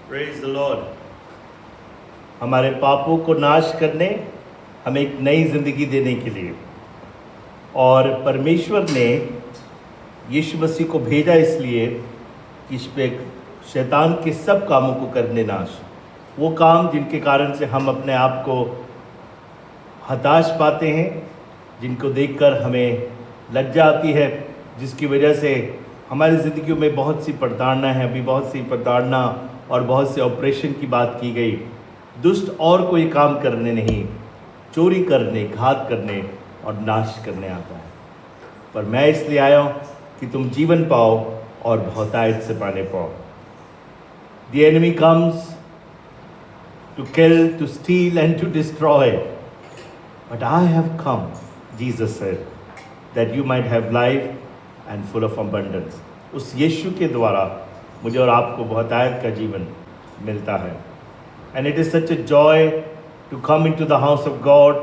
Praise the Lord. हमारे पापों को नाश करने, हमें एक नई ज़िंदगी देने के लिए और परमेश्वर ने यीशु मसीह को भेजा इसलिए कि इस पे शैतान के सब कामों को करने नाश, वो काम जिनके कारण से हम अपने आप को हताश पाते हैं, जिनको देखकर हमें लज्जा आती है, जिसकी वजह से हमारी ज़िंदगियों में बहुत सी प्रताड़ना है। अभी बहुत सी प्रताड़ना और बहुत से ऑपरेशन की बात की गई। दुष्ट और कोई काम करने नहीं, चोरी करने, घात करने और नाश करने आता है। पर मैं इसलिए आया हूँ कि तुम जीवन पाओ और बहुतायत से पाने पाओ। The enemy comes to kill, to steal and to destroy. But I have come, Jesus said, that you might have life and full of abundance. उस यीशु के द्वारा मुझे और आपको बहुतायत का जीवन मिलता है। And it is such a joy to come into the house of God.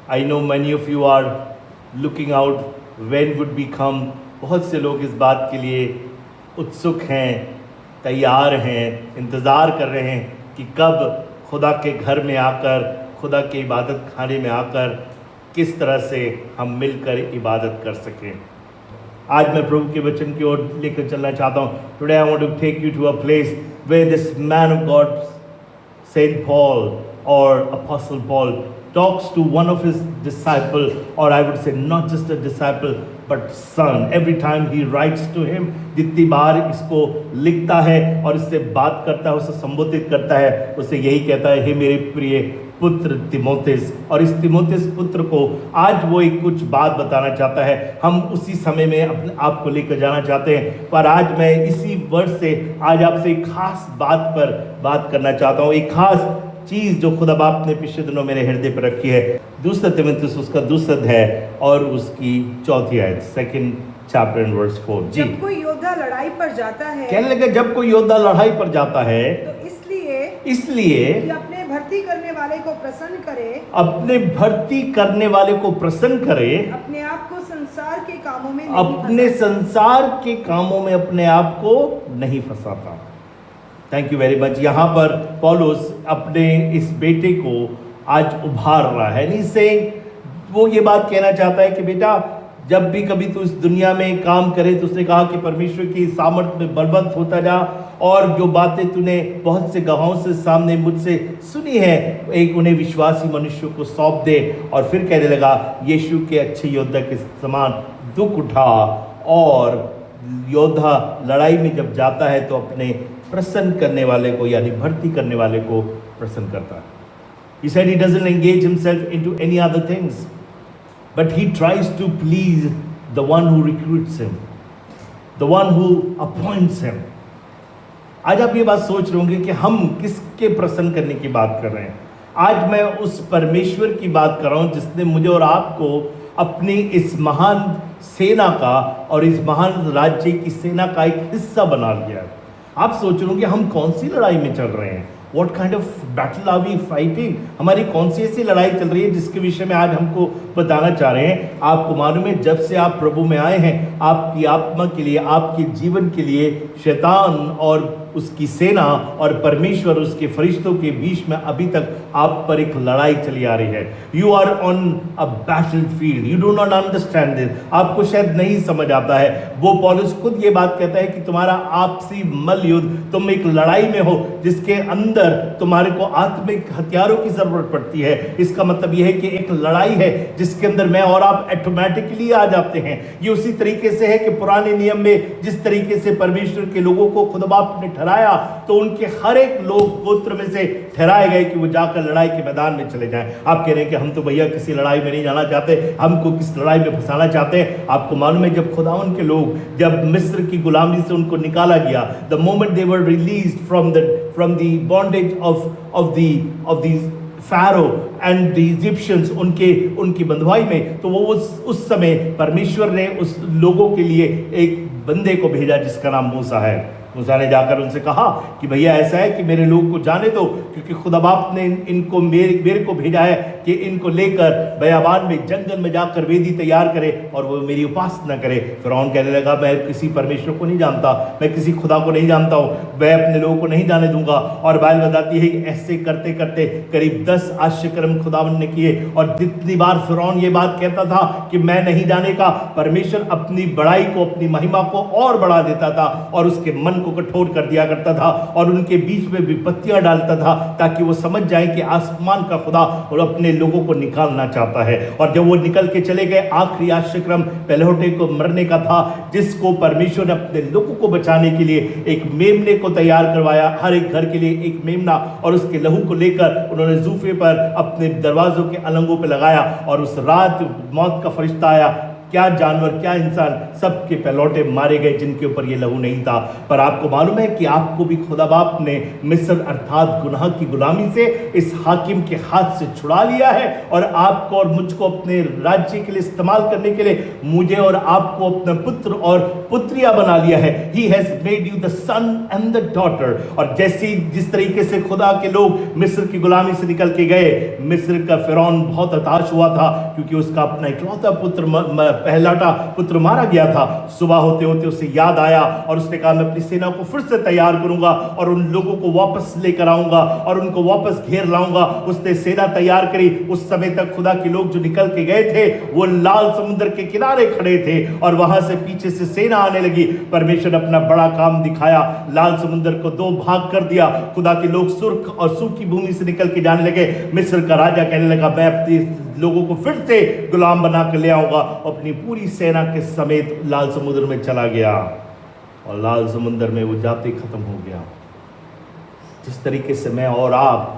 I know many of you are looking out when would we come. बहुत से लोग इस बात के लिए उत्सुक हैं, तैयार हैं, इंतज़ार कर रहे हैं कि कब खुदा के घर में आकर, खुदा के इबादत खाने में आकर किस तरह से हम मिलकर इबादत कर सकें। आज मैं प्रभु के वचन की ओर लेकर चलना चाहता हूँ। Today I want to take you to a place where this man of God, Saint Paul or Apostle Paul, talks to one of his disciple, or I would say not just a disciple but son. Every time he writes to him, जितनी बार इसको लिखता है और इससे बात करता है, उसे संबोधित करता है, उसे यही कहता है, हे मेरे प्रिय पुत्र तिमोथेस। और इस तिमोथेस पुत्र को आज वो एक कुछ बात बताना चाहता है। हम उसी समय में अपने आप को लेकर जाना चाहते हैं, पर आज मैं इसी वर्ष से आज आपसे एक खास बात पर बात करना चाहता हूँ। एक खास चीज़ जो खुदा बाप ने पिछले दिनों मेरे हृदय पर रखी है। दूसरा तिमोथेस उसका दूसरा है और उसकी चौथी आयत, 2nd chapter and verse 4। जी, जब कोई योद्धा लड़ाई पर जाता है, कहने लगे जब कोई योद्धा लड़ाई पर जाता है तो इसलिए इसलिए कि अपने भर्ती करने वाले को प्रसन्न करे, अपने भर्ती करने वाले को प्रसन्न करे, अपने आप को संसार के कामों में नहीं अपने फंसाता। संसार के कामों में अपने आप को नहीं फंसाता। Thank you very much. यहाँ पर पौलुस अपने इस बेटे को आज उभार रहा है। नहीं से वो ये बात कहना चाहता है कि बेटा, जब भी कभी तू इस दुनिया में काम करे, तो उसने कहा कि परमेश्वर की सामर्थ में बलवंत होता जा, और जो बातें तूने बहुत से गवाहों से सामने मुझसे सुनी है, एक उन्हें विश्वासी मनुष्यों को सौंप दे। और फिर कहने लगा, यीशु के अच्छे योद्धा के समान दुख उठा, और योद्धा लड़ाई में जब जाता है तो अपने प्रसन्न करने वाले को, यानी भर्ती करने वाले को प्रसन्न करता है। He said he doesn't engage himself into any other things, but he tries to please the one who recruits him, the one who appoints him. आज आप ये बात सोच रहे होंगे कि हम किसके प्रसन्न करने की बात कर रहे हैं। आज मैं उस परमेश्वर की बात कर रहा हूँ जिसने मुझे और आपको अपनी इस महान सेना का और इस महान राज्य की सेना का एक हिस्सा बना लिया है। आप सोच रहे होंगे हम कौन सी लड़ाई में चल रहे हैं, What kind of battle are we fighting? हमारी कौन सी ऐसी लड़ाई चल रही है जिसके विषय में आज हमको बताना चाह रहे हैं। आपको मालूम है, जब से आप प्रभु में आए हैं, आपकी आत्मा के लिए, आपके जीवन के लिए शैतान और उसकी सेना और परमेश्वर उसके फरिश्तों के बीच में अभी तक आप पर एक लड़ाई चली आ रही है। You are on a battle field, you do not understand this. आपको शायद नहीं समझ आता है। वो पौलुस खुद ये बात कहता है कि तुम्हारा आपसी मल्ल युद्ध, तुम एक लड़ाई में हो जिसके अंदर तुम्हारे को आत्मिक हथियारों की जरूरत पड़ती है। इसका मतलब यह है कि एक लड़ाई है जिसके अंदर मैं और आप ऑटोमेटिकली आ जाते हैं। ये उसी तरीके से है कि पुराने नियम में जिस तरीके से परमेश्वर के लोगों को खुदा बाप ने ठहराया, तो उनके हर एक लोग गोत्र में से ठहराए गए कि वो जाकर लड़ाई के मैदान में चले जाएं। आप कह रहे हैं कि हम तो भैया किसी लड़ाई में नहीं जाना चाहते, हमको किस लड़ाई में फंसाना चाहते हैं। आपको मालूम है, जब खुदावन के लोग, जब मिस्र की गुलामी से उनको निकाला गया, the moment they were released from the bondage of the Pharaoh and the Egyptians, उनकी बंधुआई में, तो वो उस समय परमेश्वर ने उस लोगों के लिए एक बंदे को भेजा जिसका नाम मूसा है। मूसा ने जाकर उनसे कहा कि भैया ऐसा है कि मेरे लोग को जाने दो, क्योंकि खुदा बाप ने इनको मेरे को भेजा है कि इनको लेकर बयाबान में जंगल में जाकर वेदी तैयार करे और वो मेरी उपासना करे। फिरौन कहने लगा मैं किसी परमेश्वर को नहीं जानता, मैं किसी खुदा को नहीं जानता हूँ, मैं अपने लोगों को नहीं जाने दूंगा। और बाइबल बताती है ऐसे करते करते करीब 10 आश्चर्यक्रम खुदावन ने किए, और जितनी बार फिरौन ये बात कहता था कि मैं नहीं जाने का, परमेश्वर अपनी बड़ाई को, अपनी महिमा को और बढ़ा देता था और उसके मन को कठोर कर दिया करता था और उनके बीच में विपत्तियां डालता था ताकि वो समझ जाए कि आसमान का खुदा और अपने लोगों को निकालना चाहता है। और जब वो निकल के चले गए, आखिरी आश्चर्यक्रम पहलौठे को मरने का था, जिसको परमेश्वर ने अपने लोगों को बचाने के लिए एक मेमने को तैयार करवाया, हर एक घर के लिए एक मेमना, और उसके लहू को लेकर उन्होंने जूफे पर अपने दरवाजों के अलंगों पर लगाया। और उस रात मौत का फरिश्ता आया, क्या जानवर क्या इंसान सबके पहलौटे मारे गए जिनके ऊपर ये लहू नहीं था। पर आपको मालूम है कि आपको भी खुदा बाप ने मिस्र अर्थात गुनाह की गुलामी से इस हाकिम के हाथ से छुड़ा लिया है और आपको और मुझको अपने राज्य के लिए इस्तेमाल करने के लिए मुझे और आपको अपना पुत्र और पुत्रिया बना लिया है। He has made you the son and the daughter। और जैसे जिस तरीके से खुदा के लोग मिस्र की गुलामी से निकल के गए, मिस्र का फिरौन बहुत हताश हुआ था क्योंकि उसका अपना इकलौता पुत्र पहलाटा पुत्र मारा गया था। सुबह होते होते उसे याद आया और उसने कहा मैं अपनी सेना को फिर से तैयार करूंगा और उन लोगों को वापस लेकर आऊंगा और उनको वापस घेर लाऊंगा। उसने सेना तैयार करी। उस समय तक खुदा के लोग जो निकल के गए थे वो लाल समुद्र के किनारे खड़े थे और वहां से पीछे से सेना आने लगी। परमेश्वर ने अपना बड़ा काम दिखाया, लाल समुद्र को 2 भाग कर दिया। खुदा के लोग सुर्ख और सूखी भूमि से निकल के जाने लगे। मिस्र का राजा कहने लगा मैं अपनी लोगों को फिर से गुलाम बना कर ले आऊंगा। अपनी पूरी सेना के समेत लाल समुद्र में चला गया और लाल समुद्र में वो जाते खत्म हो गया। जिस तरीके से मैं और आप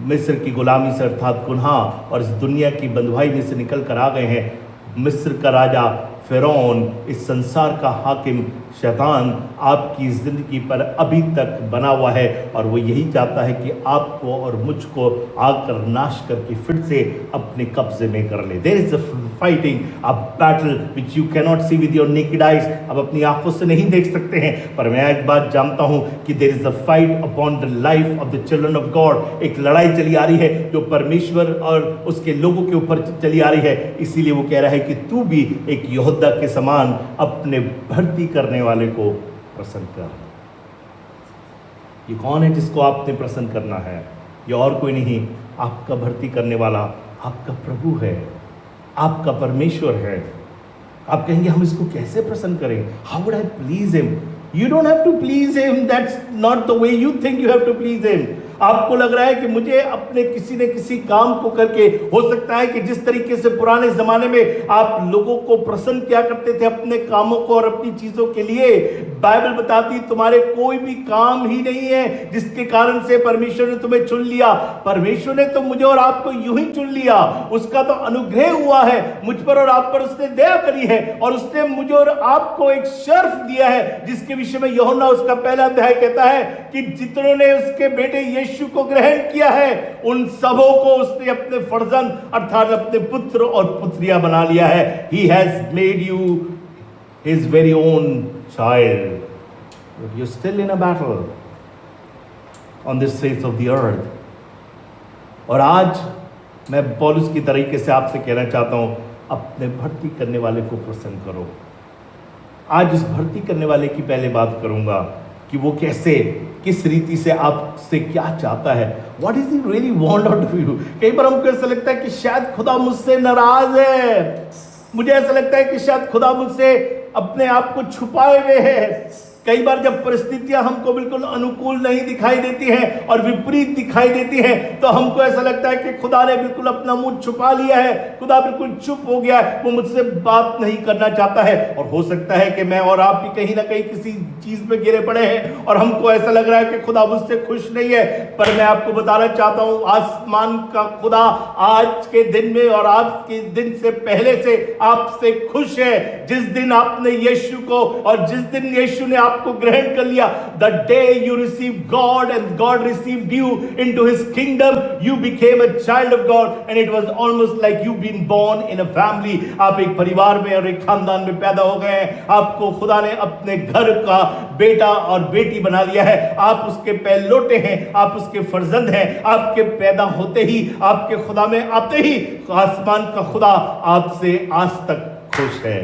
मिस्र की गुलामी से अर्थात गुनाह और इस दुनिया की बंधुआई में से निकल कर आ गए हैं, मिस्र का राजा फिरौन, इस संसार का हाकिम शैतान आपकी जिंदगी पर अभी तक बना हुआ है और वो यही चाहता है कि आपको और मुझको आकर नाश करके फिर से अपने कब्जे में कर ले। There is a fighting, a battle which you cannot see with your naked eyes। अब अपनी आंखों से नहीं देख सकते हैं, पर मैं एक बात जानता हूं कि there is a fight upon the life of the children of God। एक लड़ाई चली आ रही है जो परमेश्वर और उसके लोगों के ऊपर चली आ रही है। इसीलिए वो कह रहा है कि तू भी एक योद्धा के समान अपने भर्ती करने वाले को प्रसन्न कर। ये कौन है जिसको आपने प्रसन्न करना है? ये और कोई नहीं, आपका भर्ती करने वाला आपका प्रभु है, आपका परमेश्वर है। आप कहेंगे हम इसको कैसे प्रसन्न करें? How would I please him? You don't have to please him, that's not the way you think you have to please him. आपको लग रहा है कि मुझे अपने किसी न किसी काम को करके, हो सकता है कि जिस तरीके से पुराने जमाने में आप लोगों को प्रसन्न किया करते थे अपने कामों को और अपनी चीजों के लिए, बाइबल बताती तुम्हारे कोई भी काम ही नहीं है जिसके कारण से परमेश्वर ने तुम्हें चुन लिया। परमेश्वर ने तो मुझे और आपको यूं ही चुन लिया, उसका तो अनुग्रह हुआ है मुझ पर और आप पर, उसने दया करी है और उसने मुझे और आपको एक शर्फ दिया है जिसके विषय में यूहन्ना उसका पहला अध्याय कहता है कि जितनों ने उसके बेटे यीशु को ग्रहण किया है उन सबों को उसने अपने फर्जंद अर्थात अपने पुत्र और पुत्रिया बना लिया है। He has made you his very own child, but you're still in a battle on this face of the earth। और आज मैं पौलुस की तरीके से आपसे कहना चाहता हूं, अपने भर्ती करने वाले को प्रसन्न करो। आज इस भर्ती करने वाले की पहले बात करूंगा कि वो कैसे, किस रीति से आपसे क्या चाहता है। What does he really want out of you? कई बार हमको ऐसा लगता है कि शायद खुदा मुझसे नाराज है, मुझे ऐसा लगता है कि शायद खुदा मुझसे अपने आप को छुपाए हुए है। कई बार जब परिस्थितियां हमको बिल्कुल अनुकूल नहीं दिखाई देती हैं और विपरीत दिखाई देती हैं तो हमको ऐसा लगता है कि खुदा ने बिल्कुल अपना मुंह छुपा लिया है, खुदा बिल्कुल चुप हो गया है, वो मुझसे बात नहीं करना चाहता है। और हो सकता है कि मैं और आप भी कहीं ना कहीं किसी चीज पे गिरे पड़े हैं और हमको ऐसा लग रहा है कि खुदा मुझसे खुश नहीं है। पर मैं आपको बताना चाहता हूं, आसमान का खुदा आज के दिन में और आज के दिन से पहले से आपसे खुश है। जिस दिन आपने यीशु को और जिस दिन यीशु ने आपको ग्रहण कर लिया, the day you receive God and God received you into his kingdom, you became a child of God and it was almost like you been born in a family. आप एक परिवार में और एक खानदान में पैदा हो गए हैं। आपको खुदा ने अपने घर का बेटा और बेटी बना लिया है। आप उसके पहलोटे हैं, आप उसके फर्जंद हैं। आपके पैदा होते ही, आपके खुदा में आते ही आसमान का खुदा आपसे आज तक खुश है।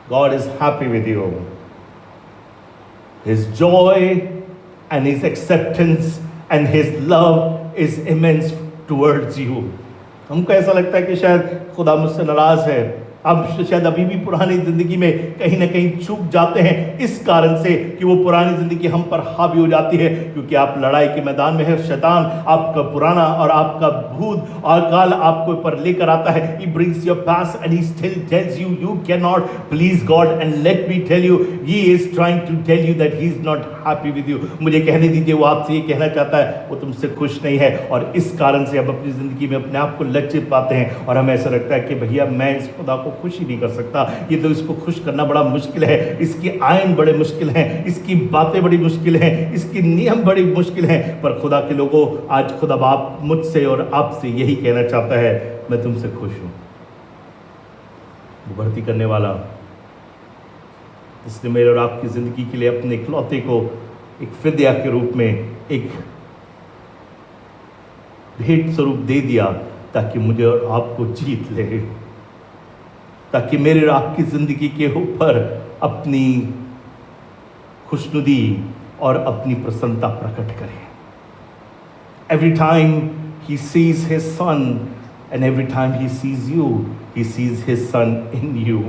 God is happy with you. His joy and his acceptance and his love is immense towards you. हमको ऐसा लगता है कि शायद खुदा मुझसे नाराज है। अब शायद अभी भी पुरानी जिंदगी में कहीं ना कहीं चूक जाते हैं, इस कारण से कि वो पुरानी जिंदगी हम पर हावी हो जाती है, क्योंकि आप लड़ाई के मैदान में है। शैतान आपका पुराना और आपका भूत और काल आपको ऊपर लेकर आता है। He brings your past and he still tells you you cannot please God, and let me tell you, he is trying to tell you that he is not happy with you. मुझे कहने दीजिए, वो आपसे ये कहना चाहता है वो तुमसे खुश नहीं है, और इस कारण से हम अपनी जिंदगी में अपने आप को लज्जित पाते हैं और हमें ऐसा लगता है कि भैया मैं इस खुदा को खुश ही नहीं कर सकता, ये तो इसको खुश करना बड़ा मुश्किल है, इसकी आयन बड़े मुश्किल हैं, इसकी बातें बड़ी मुश्किल हैं, इसकी नियम बड़ी मुश्किल हैं। पर खुदा के लोगों, आज खुदा बाप मुझसे और आपसे यही कहना चाहता है, मैं तुमसे खुश हूं। वो भर्ती करने वाला, इसने मेरे और आपकी जिंदगी के लिए अपने इकलौते को एक फिद्या के रूप में एक भेंट स्वरूप दे दिया, ताकि मुझे और आपको जीत ले, ताकि मेरे और आपकी जिंदगी के ऊपर अपनी खुशनुदी और अपनी प्रसन्नता प्रकट करे। Every time he sees his son and every time he sees you, he sees his son in you.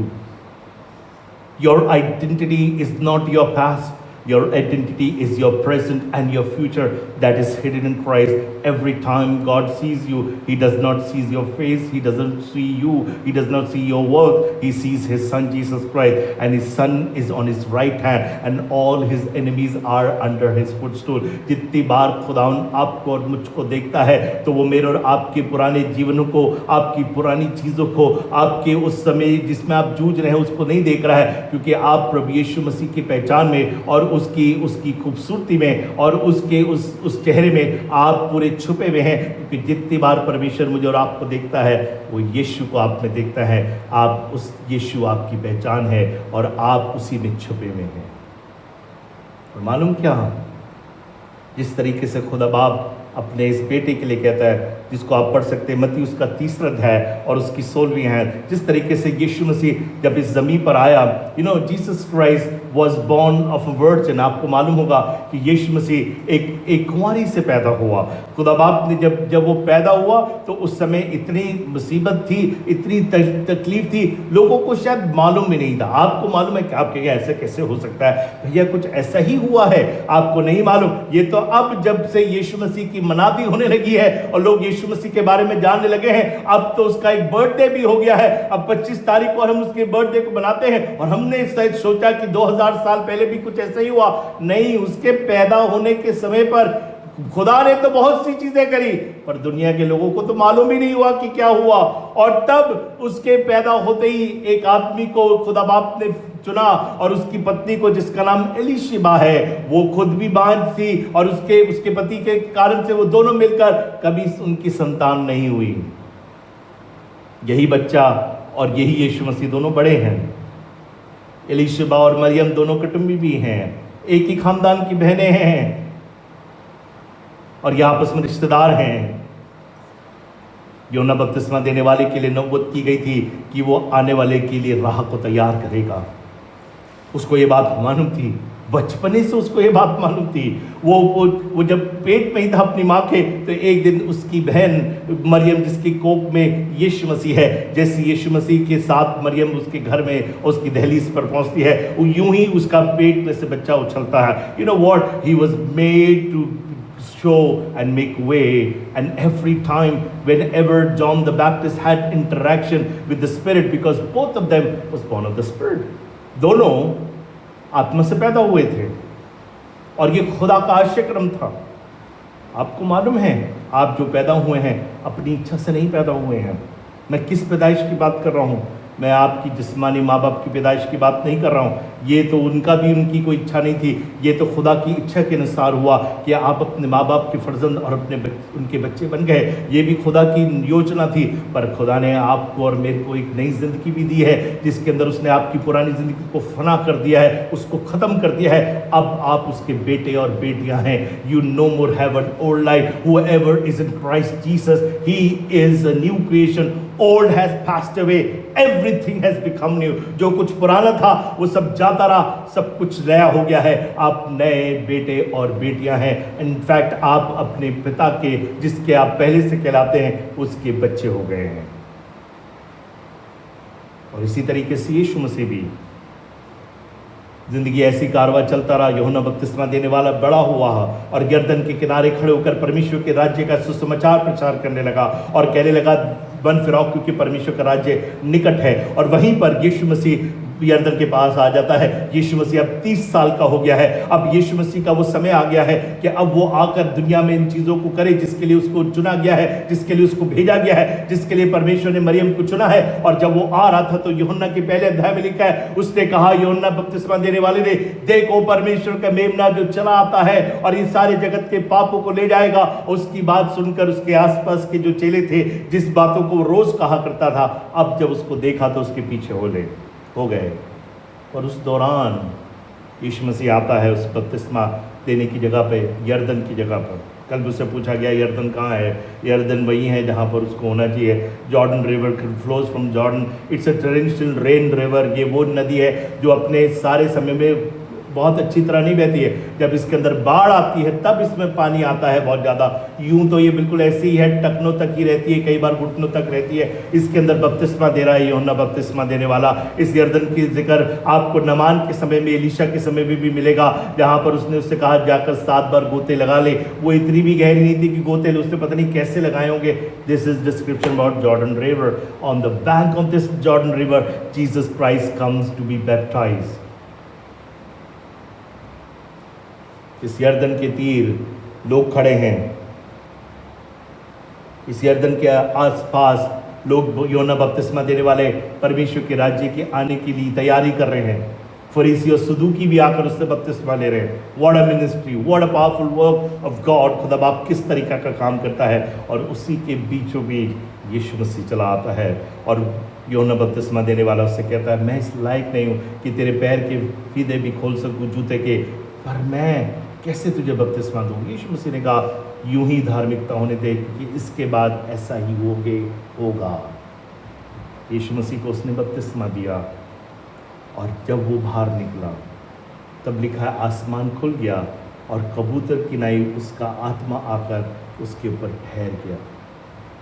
Your identity is not your past. Your identity is your present and your future that is hidden in Christ. Every time God sees you, he does not see your face, he doesn't see you, he does not see your work, he sees his son Jesus Christ, and his son is on his right hand and all his enemies are under his footstool. जितनी बार खुदावन आपको और मुझको देखता है, तो वो मेरे और आपके पुराने जीवनों को, आपकी पुरानी चीज़ों को, आपके उस समय जिसमें आप जूझ रहे हैं उसको नहीं देख रहा है, क्योंकि आप प्रभु यीशु मसीह की पहचान में और उसकी खूबसूरती में और उसके उस चेहरे में आप पूरे छुपे हुए हैं। क्योंकि जितनी बार परमेश्वर मुझे और आपको देखता है, वो यीशु को आप में देखता है। आप उस यीशु आपकी पहचान है और आप उसी में छुपे हुए हैं। और मालूम क्या, जिस तरीके से खुदा बाप अपने इस बेटे के लिए कहता है, जिसको आप पढ़ सकते हैं मत्ती उसका 3 अध्याय और उसकी 16वीं है, जिस तरीके से यीशु मसीह जब इस ज़मीन पर आया, Jesus Christ was born of a virgin. आपको मालूम होगा कि यीशु मसीह एक कुंवारी से पैदा हुआ। खुदा बाप ने जब वो पैदा हुआ तो उस समय इतनी मुसीबत थी, इतनी तकलीफ थी, लोगों को शायद मालूम भी नहीं था। आपको मालूम है कि आप कहेंगे ऐसे कैसे हो सकता है भैया, कुछ ऐसा ही हुआ है, आपको नहीं मालूम। ये तो अब जब से यीशु मसीह की मनाती होने लगी है और लोग यीशु मसीह के बारे में जानने लगे हैं, अब तो उसका एक बर्थडे भी हो गया है। अब 25 तारीख को हम उसके बर्थडे को मनाते हैं और हमने शायद सोचा कि 2000 साल पहले भी कुछ ऐसा ही हुआ। नहीं, उसके पैदा होने के समय पर खुदा ने तो बहुत सी चीजें करी, पर दुनिया के लोगों को तो मालूम ही नहीं हुआ कि क्या हुआ। और तब उसके पैदा होते ही एक आदमी को खुदा बाप ने चुना, और उसकी पत्नी को, जिसका नाम एलीशिबा है, वो खुद भी बांझ थी और उसके पति के कारण से वो दोनों मिलकर कभी उनकी संतान नहीं हुई। यही बच्चा और यही यीशु मसीह दोनों बड़े हैं। एलीशिबा और मरियम दोनों कुटुंबी भी हैं, एक ही खानदान की बहनें हैं और ये आपस में रिश्तेदार हैं। यूहन्ना बपतिस्मा देने वाले के लिए नबूवत की गई थी कि वो आने वाले के लिए राह को तैयार करेगा। उसको ये बात मालूम थी, बचपने से उसको ये बात मालूम थी। वो जब पेट में ही था अपनी माँ के, तो एक दिन उसकी बहन मरियम, जिसकी कोख में यीशु मसीह है, जैसे यीशु मसीह के साथ मरियम उसके घर में उसकी दहलीज पर पहुंचती है, यूं ही उसका पेट में से बच्चा उछलता है। You know what, he was made to show and make way. And every time whenever John the Baptist had interaction with the Spirit, because both of them was born of the Spirit, दोनों आत्मा से पैदा हुए थे और ये खुदा का आश्चर्यक्रम था। आपको मालूम है, आप जो पैदा हुए हैं अपनी इच्छा से नहीं पैदा हुए हैं। मैं किस पैदाइश की बात कर रहा हूँ? मैं आपकी जिस्मानी माँ बाप की पैदाइश की बात नहीं कर रहा हूँ, ये तो उनका भी उनकी कोई इच्छा नहीं थी, ये तो खुदा की इच्छा के अनुसार हुआ कि आप अपने माँ बाप के फर्जंद और उनके बच्चे बन गए। ये भी खुदा की योजना थी, पर खुदा ने आपको और मेरे को एक नई ज़िंदगी भी दी है, जिसके अंदर उसने आपकी पुरानी ज़िंदगी को फना कर दिया है, उसको ख़त्म कर दिया है। अब आप उसके बेटे और बेटियां हैं। You know more have an old life, whoever is in Christ Jesus he is a new creation, old has passed away, everything has become new. जो कुछ पुराना था वो सब जाता रहा, सब कुछ नया हो गया है। आप नए बेटे और बेटियां हैं। इनफैक्ट आप अपने पिता के, जिसके आप पहले से कहलाते हैं, उसके बच्चे हो गए हैं। और इसी तरीके से यीशु मसीह भी, जिंदगी ऐसी कारवा चलता रहा। यूहन्ना बपतिस्मा देने वाला बड़ा हुआ और यरदन के किनारे खड़े होकर परमेश्वर के राज्य का सुसमाचार प्रचार करने लगा और कहने लगा, वन फिराओ, क्योंकि परमेश्वर का राज्य निकट है। और वहीं पर यीशु मसीह यरदन के पास आ जाता है। यीशु मसीह अब 30 साल का हो गया है। अब यीशु मसीह का वो समय आ गया है कि अब वो आकर दुनिया में इन चीज़ों को करे जिसके लिए उसको चुना गया है, जिसके लिए उसको भेजा गया है, जिसके लिए परमेश्वर ने मरियम को चुना है। और जब वो आ रहा था तो यूहन्ना के पहले अध्याय में लिखा है, उसने कहा, यूहन्ना बपतिस्मा देने वाले ने, देखो परमेश्वर का मेमना जो चला आता है और ये सारे जगत के पापों को ले जाएगा। उसकी बात सुनकर उसके आसपास के जो चेले थे, जिस बातों को रोज कहा करता था, अब जब उसको देखा तो उसके पीछे हो गए। और उस दौरान यीशु मसीह आता है उस बपतिस्मा देने की जगह पे, यरदन की जगह पर। कल उससे पूछा गया, यरदन कहाँ है? यरदन वही है जहाँ पर उसको होना चाहिए। Jordan river flows from Jordan, it's a torrential rain river. ये वो नदी है जो अपने सारे समय में बहुत अच्छी तरह नहीं बहती है। जब इसके अंदर बाढ़ आती है तब इसमें पानी आता है बहुत ज़्यादा। यूं तो ये बिल्कुल ऐसी ही है, टखनों तक ही रहती है, कई बार घुटनों तक रहती है। इसके अंदर बपतिस्मा दे रहा है यूहन्ना बपतिस्मा देने वाला। इस यरदन की जिक्र आपको नमान के समय में, एलीशा के समय में भी मिलेगा, जहाँ पर उसने उससे कहा जाकर 7 बार गोते लगा ले। वो इतनी भी गहरी नहीं थी कि गोते उसने पता नहीं कैसे लगाए होंगे। This is description about Jordan river. On the bank of this Jordan river Jesus Christ comes to be baptized. इस यरदन के तीर लोग खड़े हैं। इस यरदन के आसपास लोग यूहन्ना बपतिस्मा देने वाले परमेश्वर के राज्य के आने के लिए तैयारी कर रहे हैं। फरीसी और सदूकी भी आकर उससे बपतिस्मा ले रहे हैं। What a ministry, what a powerful work of God. खुदा बाप किस तरीका का काम करता है। और उसी के बीचों बीच यीशु मसीह चला आता है और यूहन्ना बपतिस्मा देने वाला उससे कहता है, मैं इस लायक नहीं हूँ कि तेरे पैर के फीते भी खोल सकूँ जूते के, पर मैं कैसे तुझे बपतिस्मा दूँ? यीशु मसीह ने कहा, यूं ही धार्मिकता होने दे, क्योंकि इसके बाद ऐसा ही होगा। यीशु मसीह को उसने बपतिस्मा दिया और जब वो बाहर निकला तब लिखा है, आसमान खुल गया और कबूतर की नाई उसका आत्मा आकर उसके ऊपर ठहर गया।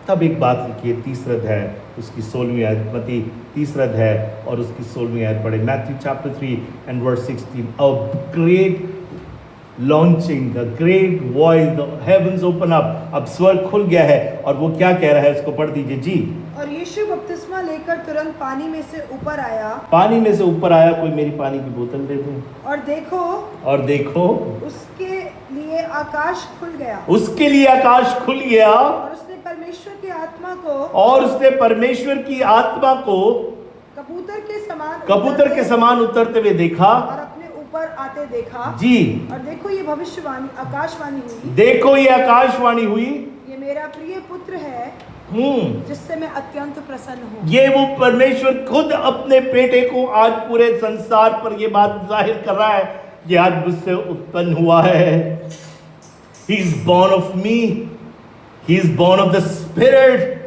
तब एक बात लिखी है, 3 अध्याय उसकी 16वीं आयत, मत्ती 3 अध्याय और उसकी 16वीं आयत पढ़े। Matthew chapter 3 and verse 16, a great launching, the great voice, the heavens open up. अब स्वर्ग खुल गया है और वो क्या कह रहा है, उसको पढ़ दीजिए जी। और यीशु बपतिस्मा लेकर तुरंत पानी में से ऊपर आया। पानी में से ऊपर आया, कोई मेरी पानी की बोतल दे दो। और देखो उसके लिए आकाश खुल गया। उसके लिए आकाश खुल गया और उसने परमेश्वर की आत्मा को कबूतर के समान उतरते हुए देखा और अपने ऊपर आते देखा जी। और देखो ये भविष्यवाणी आकाशवाणी हुई, देखो ये आकाशवाणी हुई, ये मेरा प्रिय पुत्र है जिससे मैं अत्यंत प्रसन्न हूँ। ये वो परमेश्वर खुद अपने बेटे को आज पूरे संसार पर ये बात जाहिर कर रहा है, ये आज मुझसे उत्पन्न हुआ है। He is born of me, he is born of the Spirit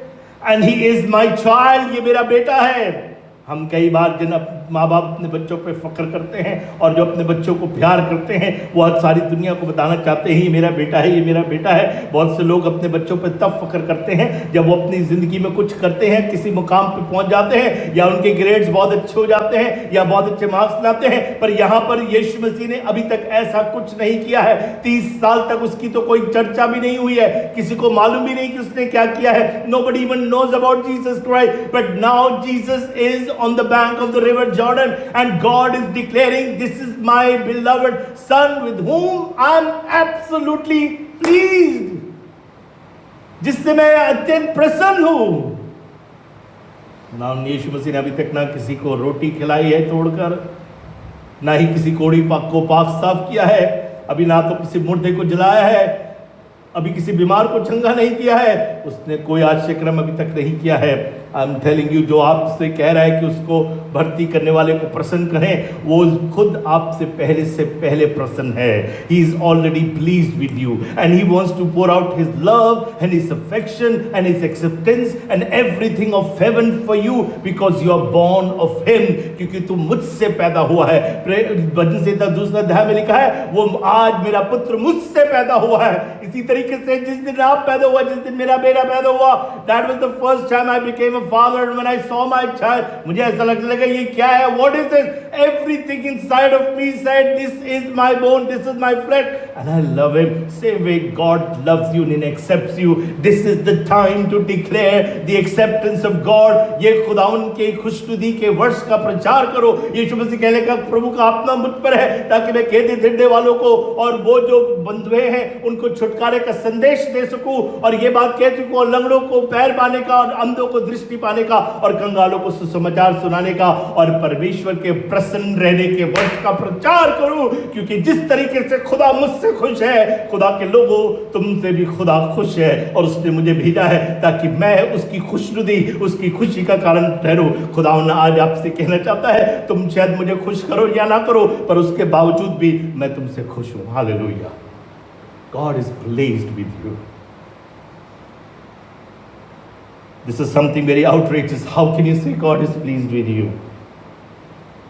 and he is my child। ये मेरा बेटा है। हम कई बार जिन माँ बाप अपने बच्चों पे फख्र करते हैं और जो अपने बच्चों को प्यार करते हैं, वो आज सारी दुनिया को बताना चाहते हैं, ये मेरा बेटा है, ये मेरा बेटा है। बहुत से लोग अपने बच्चों पे तब फख्र करते हैं जब वो अपनी ज़िंदगी में कुछ करते हैं, किसी मुकाम पे पहुंच जाते हैं, या उनके ग्रेड्स बहुत अच्छे हो जाते हैं, या बहुत अच्छे मार्क्स लाते हैं। पर यहाँ पर यीशु मसीह ने अभी तक ऐसा कुछ नहीं किया है। 30 साल तक उसकी तो कोई चर्चा भी नहीं हुई है, किसी को मालूम भी नहीं कि उसने क्या किया है। Nobody even knows about Jesus Christ, but now Jesus is on the bank of the river Jordan and God is declaring, this is my beloved son with whom I am absolutely pleased, जिससे मैं अत्यंत प्रसन्न हूं। ना यीशु मसीह ने अभी तक ना किसी को रोटी खिलाई है तोड़कर, ना ही किसी कोड़ी को पाक साफ किया है, अभी ना तो किसी मुर्दे को जलाया है, अभी किसी बीमार को चंगा नहीं किया है, उसने कोई आश्चर्यक्रम अभी तक नहीं किया है। आई एम टेलिंग यू, जो आपसे कह रहा है कि उसको भर्ती करने वाले को प्रसन्न करें, वो खुद आपसे पहले प्रसन्न है। He is already pleased with you and he wants to pour out his love and his affection and his acceptance and everything of heaven for you because you are born of him, क्योंकि तू मुझसे पैदा हुआ है। भजन संहिता दूसरा अध्याय में लिखा है, वो आज मेरा पुत्र मुझसे पैदा हुआ है। इसी तरीके से जिस दिन आप पैदा हुआ, जिस दिन मेरा बेटा पैदा हुआ, that was the first time I became a father, and when I saw my child, मुझे ऐसा लगने लगा ये क्या है, what is this? Everything inside of me said, this is my bone, this is my flesh, and I love him. Same way God loves you and accepts you. This is the time to declare the acceptance of God. ये खुदावन के खुशनुदी के वर्ष का प्रचार करो। यीशु मसीह कहने का प्रभु का अपना मुझ पर है, ताकि मैं कहते धिरने वालों को और वो जो बंधुए हैं उनको छुटकारे का संदेश दे सकूं, और ये बात कह सकूं, और लंगड़ों को पैर पाने का, और अंधों को दृष्टि पाने का, और कंगालों को सुसमाचार सुनाने का, और परमेश्वर के प्रसन्न रहने के वर्ष का प्रचार करूं। क्योंकि जिस तरीके से खुदा मुझसे खुश है, खुदा के लोगों तुमसे भी खुदा खुश है, और उसने मुझे भेजा है ताकि मैं उसकी खुशनुदी, उसकी खुशी का कारण ठहरूं। खुदा आज आपसे कहना चाहता है, तुम शायद मुझे खुश करो या ना करो, पर उसके बावजूद भी मैं तुमसे खुश हूं। Hallelujah. God is pleased with you. This is something very outrageous. How can you say God is pleased with you?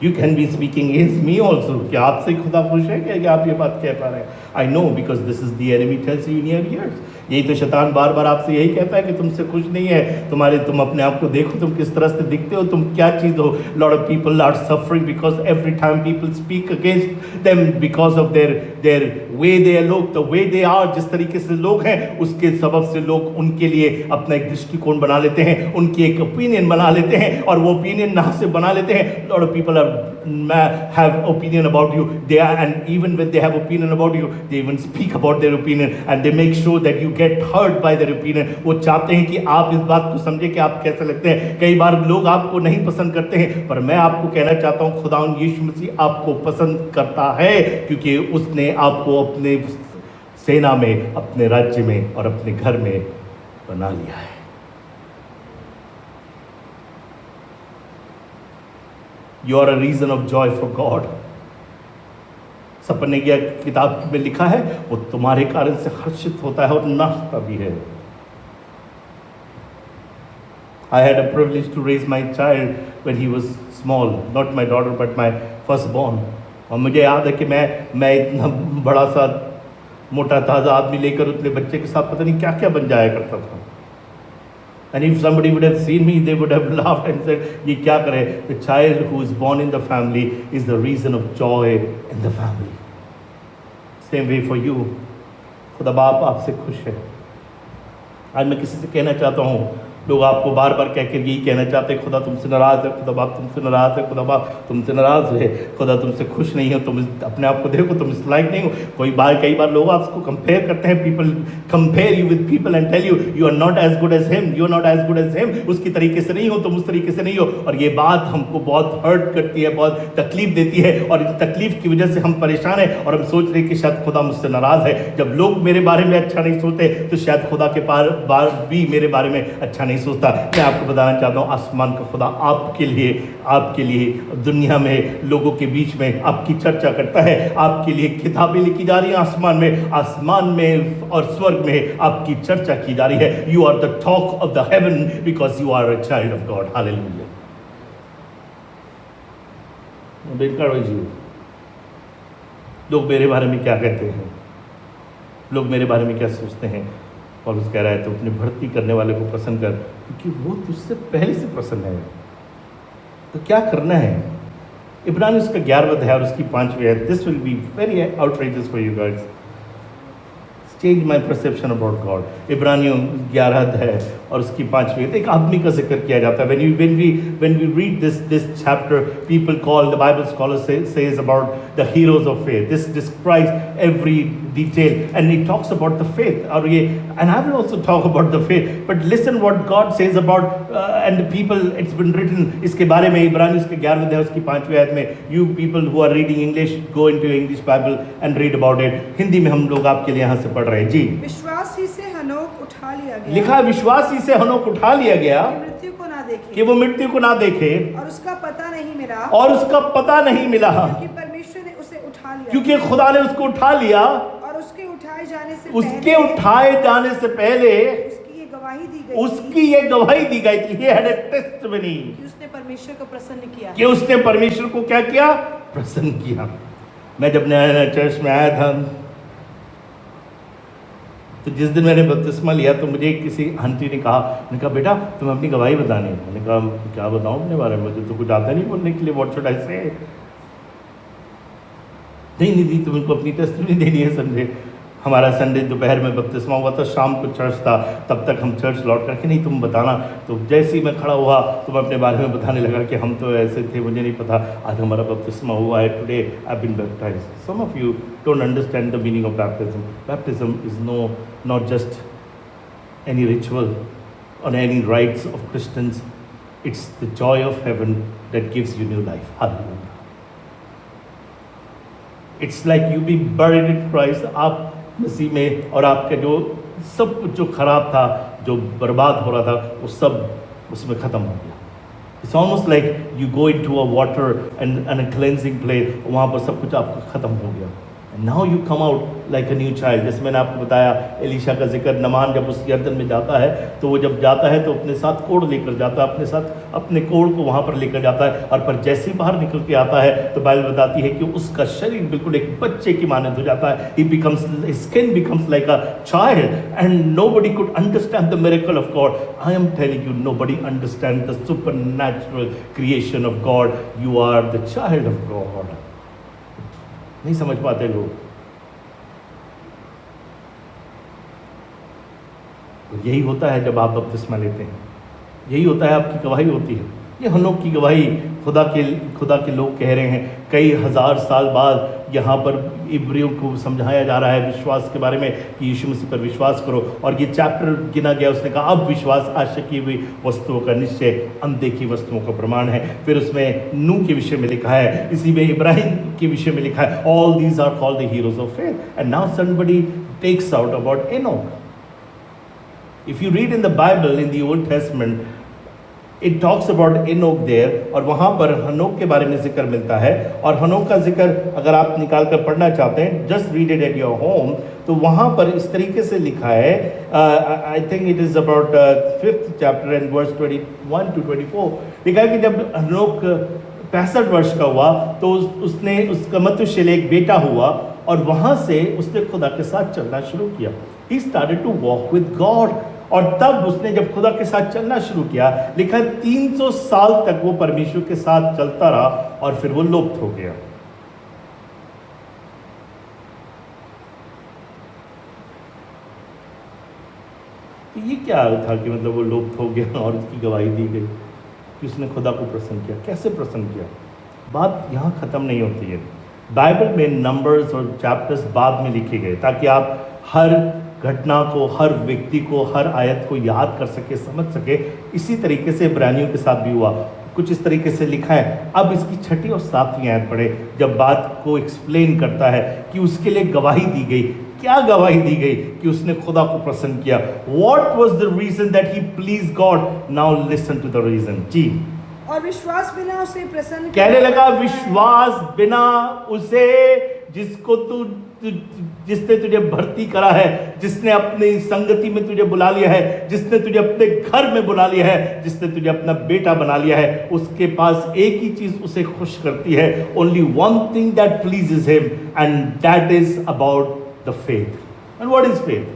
You can be speaking against me also. क्या आपसे खुदा खुश है क्या कि आप ये बात कह पा रहे हैं? I know because this is the enemy tells you in your ears. यही तो शैतान बार बार आपसे यही कहता है कि तुमसे खुश नहीं है, तुम अपने आप को देखो, तुम किस तरह से दिखते हो, तुम क्या चीज़ हो। Lot of people are suffering because every time people speak against them because of their way they look, the way they are, जिस तरीके से लोग हैं, उसके सबब से लोग उनके लिए अपना एक दृष्टिकोण बना लेते हैं, उनकी एक ओपिनियन बना लेते हैं, और वो ओपिनियन ना से बना लेते हैं। Lot of people have opinion about you, and even when they have opinion about you, they even speak about their opinion and they make sure that you get hurt by their opinion. वो चाहते हैं कि आप इस बात को समझे कि आप कैसे लगते हैं। कई बार लोग आपको नहीं पसंद करते हैं, पर मैं आपको कहना चाहता हूँ, खुदावंद यीशु मसीह आपको पसंद करता है, क्योंकि उसने आपको अपने सेना में, अपने राज्य में और अपने घर में बना लिया है। You are a reason of joy for God. सपने की किताब में लिखा है, वो तुम्हारे कारण से हर्षित होता है और नाचता भी है। I had a privilege to raise my child when he was small, not my daughter but my firstborn. और मुझे याद है कि मैं इतना बड़ा सा मोटा ताज़ा आदमी लेकर अपने बच्चे के साथ पता नहीं क्या क्या बन जाया करता था। And if somebody would have seen me, they would have laughed and said, ये क्या करे? The child who is born in the family is the reason of joy in the family. Same way for you. खुदा बाप आपसे खुश है। आज मैं किसी से कहना चाहता हूँ, लोग आपको बार बार कह कर यही कहना चाहते हैं, खुदा तुमसे नाराज़ है, खुदा बाप तुमसे नाराज़ है, खुदा बाप तुमसे नाराज़ है, खुदा तुमसे खुश नहीं हो, तुम अपने आप को देखो, तुम इस लायक नहीं हो। कई बार लोग आपको कंपेयर करते हैं, people compare you with people and tell you you are not as good as him, you are not as good as him. उसकी तरीके से नहीं हो, तुम उस तरीके से नहीं हो। और ये बात हमको बहुत हर्ट करती है, बहुत तकलीफ देती है, और इस तकलीफ की वजह से हम परेशान हैं, और हम सोच रहे हैं कि शायद खुदा मुझसे नाराज़ है। जब लोग मेरे बारे में अच्छा नहीं सोचते, तो शायद खुदा के बार भी मेरे बारे में अच्छा नहीं सोचता। मैं आपको बताना चाहता हूँ, आसमान का खुदा आपके लिए दुनिया में लोगों के बीच में आपकी चर्चा करता है। आपके लिए किताबें लिखी जा रही हैं, आसमान में और स्वर्ग में आपकी चर्चा की जा रही है। You are the talk of the heaven because you are a child of God. Hallelujah. लोग मेरे बारे में क्या कहते हैं, लोग मेरे बारे में क्या सोचते हैं? पौलुस कह रहा है, तो अपने भर्ती करने वाले को प्रसन्न कर, क्योंकि वो तुझसे पहले से प्रसन्न है। तो क्या करना है? इब्रानियों उसका 11वां अध्याय और उसकी 5वीं आयत। This will be very outrageous for you guys. Change my perception about God. इब्रानियों 11 अध्याय और उसकी 5वीं आयत। एक आदमी का जिक्र किया जाता है। when we read this chapter, people call, the Bible scholars says about the heroes of faith. This describes detail, and he talks about the faith. और ये, and I will also talk about the faith. But listen what God says about and the people. It's been written इसके बारे में इब्रानी उसके 11वें अध्याय उसकी 5वीं आयत में. You people who are reading English, go into English Bible and read about it. Hindi में हम लोग आपके लिए यहाँ से पढ़ रहे हैं जी. विश्वास ही से हनोक उठा लिया गया, लिखा विश्वास ही से हनोक उठा लिया गया कि मृत्यु को ना देखे, कि वो मृत्यु को ना देखे, और उसका पता नहीं मिला, और उसका पता नहीं मिला, क्योंकि परमेश्वर ने उसे उठा लिया, क्योंकि खुदा ने उसको उठा लिया. और उसके उठाए जाने से उसके उठाए जाने से पहले उसकी ये गवाही दी गई उसकी ये गवाही दी गई थी. He had a testimony कि उसने परमेश्वर को प्रसन्न किया, कि उसने परमेश्वर को क्या किया? प्रसन्न किया. मैं जब नया चर्च में आया था तो जिस दिन मैंने बपतिस्मा लिया तो मुझे किसी आंटी ने कहा बेटा तुम्हें अपनी गवाही बतानी है. मैंने कहा क्या बताऊं अपने बारे में, मुझे तो कुछ आता नहीं बोलने के लिए. व्हाट शुड आई से? नहीं दी तुमको अपनी टेस्टमनी देनी है. समझे, हमारा संडे दोपहर में बपतिस्मा हुआ था, शाम को चर्च था, तब तक हम चर्च लौट करके नहीं तुम बताना. तो जैसे ही मैं खड़ा हुआ तो मैं अपने बारे में बताने लगा कि हम तो ऐसे थे, मुझे नहीं पता आज हमारा बपतिस्मा हुआ है. Today I have been baptised. Some of you don't understand the meaning of baptism. Baptism is not just any ritual और any rites of Christians. It's the joy of heaven that gives you new life. Hallelujah. It's like you be buried in Christ. आप मसीह में, और आपका जो सब कुछ जो खराब था, जो बर्बाद हो रहा था, वो सब उसमें ख़त्म हो गया. It's almost like you go into a water and a cleansing place. वहाँ पर सब कुछ आपका ख़त्म हो गया. Now you come out like a new child. जैसे मैंने आपको बताया एलीशा का जिक्र, नमान जब उस यर्दन में जाता है तो वो जब जाता है तो अपने साथ कोड़ लेकर जाता है, अपने साथ अपने कोड़ को वहाँ पर लेकर जाता है. और पर जैसे ही बाहर निकल के आता है तो बाइबल बताती है कि उसका शरीर बिल्कुल एक बच्चे की मानद हो जाता है. He becomes, skin becomes like a child and nobody could understand the miracle of God. I am telling you, nobody understand the supernatural creation of God. You are the child of God. नहीं समझ पाते लोग. तो यही होता है जब आप बपतिस्मा लेते हैं, यही होता है, आपकी गवाही होती है. ये हनोक की गवाही खुदा के लोग कह रहे हैं. कई हजार साल बाद यहाँ पर इब्रियों को समझाया जा रहा है विश्वास के बारे में कि यीशु मसीह पर विश्वास करो. और ये चैप्टर गिना गया, उसने कहा अब विश्वास आशा की हुई वस्तुओं का निश्चय, अनदेखी वस्तुओं का प्रमाण है. फिर उसमें नूह के विषय में लिखा है, इसी में इब्राहिम के विषय में लिखा है. All these are called the heroes of faith. And now somebody takes out about Enoch. If you read in the Bible, in the Old Testament, it talks about Enoch there, और वहाँ पर हनोक के बारे में जिक्र मिलता है. और हनोक का जिक्र अगर आप निकाल कर पढ़ना चाहते हैं, just read it at your home. तो वहाँ पर इस तरीके से लिखा है, I think it is about 5th chapter and verse 21 to 24. लिखा है कि जब हनोक 65 वर्ष का हुआ तो उसने उसका मतुशेलह एक बेटा हुआ, और वहाँ से उसने खुदा के साथ चलना शुरू किया. He started to walk with God. और तब उसने जब खुदा के साथ चलना शुरू किया, लिखा 300 साल तक वो परमेश्वर के साथ चलता रहा और फिर वो लुप्त हो गया. तो ये क्या था कि मतलब वो लुप्त हो गया और उसकी गवाही दी गई कि उसने खुदा को प्रसन्न किया. कैसे प्रसन्न किया? बात यहाँ ख़त्म नहीं होती है. बाइबल में नंबर्स और चैप्टर्स बाद में लिखे गए ताकि आप हर घटना को, हर व्यक्ति को, हर आयत को याद कर सके, समझ सके. इसी तरीके से इब्रानियों के साथ भी हुआ. कुछ इस तरीके से लिखा है. अब इसकी 6ठी और 7वीं आयत पढ़े, जब बात को एक्सप्लेन करता है कि उसके लिए गवाही दी गई. क्या गवाही दी गई? कि उसने खुदा को प्रसन्न किया. What was the reason that he pleased God? Now listen to the reason. जी. और विश्वास बिना उसे प्रसन्न कहने लगा, विश्वास बिना उसे, जिसको जिसने तुझे भर्ती करा है, जिसने अपनी संगति में तुझे बुला लिया है, जिसने तुझे अपने घर में बुला लिया है, जिसने तुझे अपना बेटा बना लिया है, उसके पास एक ही चीज उसे खुश करती है. Only one thing that pleases him, and that is about the faith. And what is faith?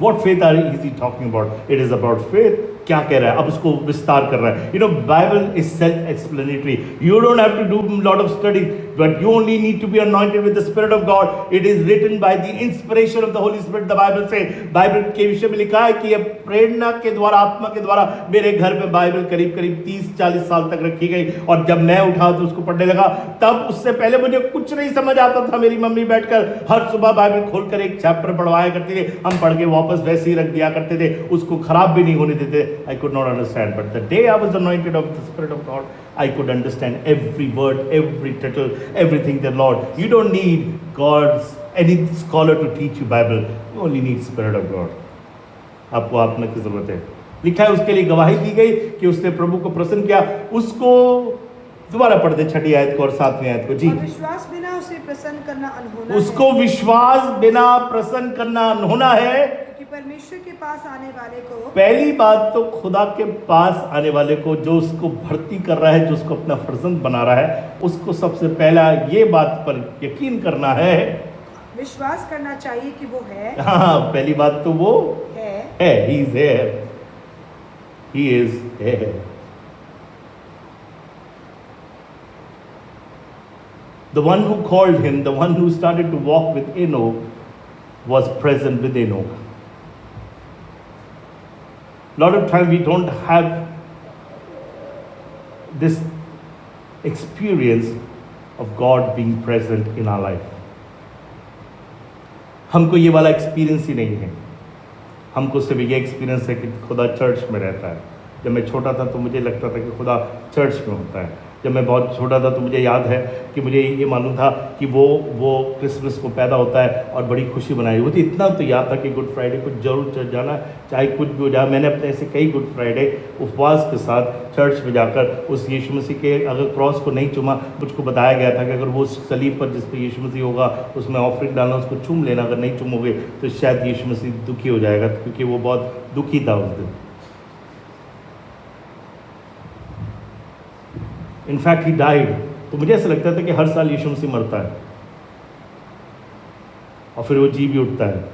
What faith is he talking about? It is about faith. क्या कह रहा है? अब उसको विस्तार कर रहा है. You know, Bible is self-explanatory. You don't have to do a lot of study. but you only need to be anointed with the Spirit of God. It is written by the inspiration of the Holy Spirit. The Bible say, Bible के विषय में लिखा है कि ये प्रेरणा के द्वारा, आत्मा के द्वारा मेरे घर में बाइबल करीब करीब 30-40 साल तक रखी गई। और जब मैं उठा तो उसको पढ़ने लगा, तब उससे पहले मुझे कुछ नहीं समझ आता था। मेरी मम्मी बैठकर हर सुबह बाइबल खोलकर एक चैप्टर पढ़वाया करती थी, हम पढ़ के वापस वैसे ही रख दिया करते थे, उसको खराब भी नहीं होने देते। I could not understand, but the day I was anointed of the Spirit of God, I could understand every word, every title, everything. The Lord, you don't need God's any scholar to teach you Bible. You only need Spirit of God. आपको आत्मा की जरूरत है। लिखा है उसके लिए गवाही दी गई कि उसने प्रभु को प्रसन्न किया। उसको दोबारा पढ़ते 6ठी आयत को और 7वीं आयत को। जी, और विश्वास बिना उसे प्रसन्न करना अनहोना उसको है, विश्वास बिना प्रसन्न करना अनहोना है। कि परमेश्वर के पास आने वाले को, पहली बात तो खुदा के पास आने वाले को, जो उसको भर्ती कर रहा है, जो उसको अपना फर्जंद बना रहा है, उसको सबसे पहला ये बात पर यकीन करना है, विश्वास करना चाहिए कि वो है। हाँ, पहली बात तो वो है। he is here, he is here. The one who called him, the one who started to walk with Enoch, was present with Enoch. Lot of time we don't have this experience of God being present in our life. हमको ये वाला experience ही नहीं है। हमको सिर्फ ये experience है कि खुदा चर्च में रहता है। जब मैं छोटा था तो मुझे लगता था कि खुदा चर्च में होता है। जब मैं बहुत छोटा था तो मुझे याद है कि मुझे ये मालूम था कि वो क्रिसमस को पैदा होता है और बड़ी खुशी मनाई होती। इतना तो याद था कि गुड फ्राइडे को जरूर चर्च जाना, चाहे कुछ भी हो जाए। मैंने अपने ऐसे कई गुड फ्राइडे उपवास के साथ चर्च में जाकर उस यीशु मसीह के अगर क्रॉस को नहीं चूमा, मुझको बताया गया था कि अगर वो सलीब पर जिस पर यीशु मसीह होगा उसमें ऑफरिंग डालना, उसको चूम लेना, अगर नहीं चूमोगे तो शायद यीशु मसीह दुखी हो जाएगा, क्योंकि वो बहुत दुखी था उस दिन। In fact he died. तो मुझे ऐसा लगता था कि हर साल यीशु मसीह मरता है और फिर वो जी भी उठता है।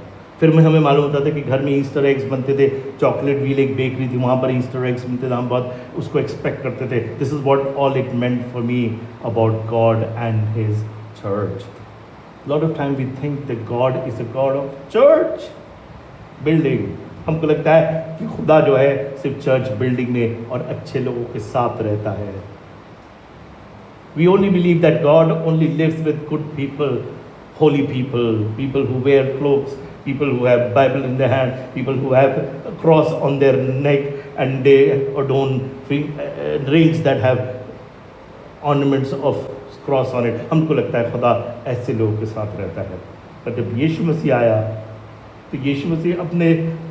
फिर हमें मालूम होता था कि घर में ईस्टर एग्स बनते थे, चॉकलेट व्हील एक बेकरी थी, वहाँ पर ईस्टर एग्स बनते थे, हम बहुत उसको एक्सपेक्ट करते थे। This is what all it meant for me about God and his church. Lot of time we think that God is a God of church building. हमको लगता है कि खुदा जो है सिर्फ चर्च बिल्डिंग में और अच्छे लोगों के साथ रहता है। We only believe that God only lives with good people, holy people, people who wear clothes, people who have Bible in their hand, people who have a cross on their neck, and they adorn rings that have ornaments of cross on it. हमको लगता है खुदा ऐसे लोगों के साथ रहता है। पर जब यीशु मसीह आया तो यीशु मसीह अपने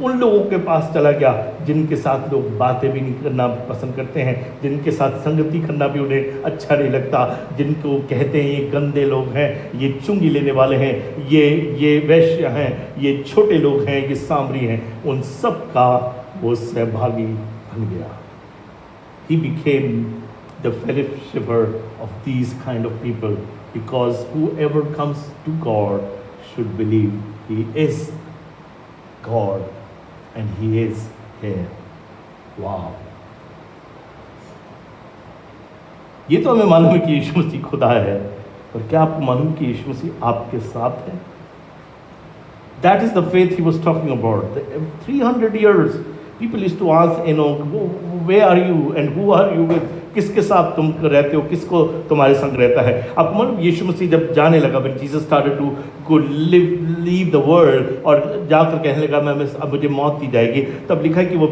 उन लोगों के पास चला गया जिनके साथ लोग बातें भी नहीं करना पसंद करते हैं, जिनके साथ संगति करना भी उन्हें अच्छा नहीं लगता, जिनको कहते हैं ये गंदे लोग हैं, ये चुंगी लेने वाले हैं, ये वैश्य हैं, ये छोटे लोग हैं, ये सामरी हैं, उन सब का वो सहभागी बन गया। He became the fellowshipper of these kind of people, because whoever comes to God should believe He is God and He is here. Wow. ये तो हमें मालूम है कि यीशु मसीह खुदा है, पर क्या आपको मालूम है कि यीशु मसीह आपके साथ है? That is the faith he was talking about. 300 years people used to ask Enoch, where are you and who are you with? किसके साथ तुम रहते हो, किसको तुम्हारे संग रहता है? आपको मालूम यीशु मसीह जब जाने लगा, when Jesus started to leave the world, और जाकर कहने लगा मैं अब मुझे मौत दी जाएगी, तब लिखा है कि वो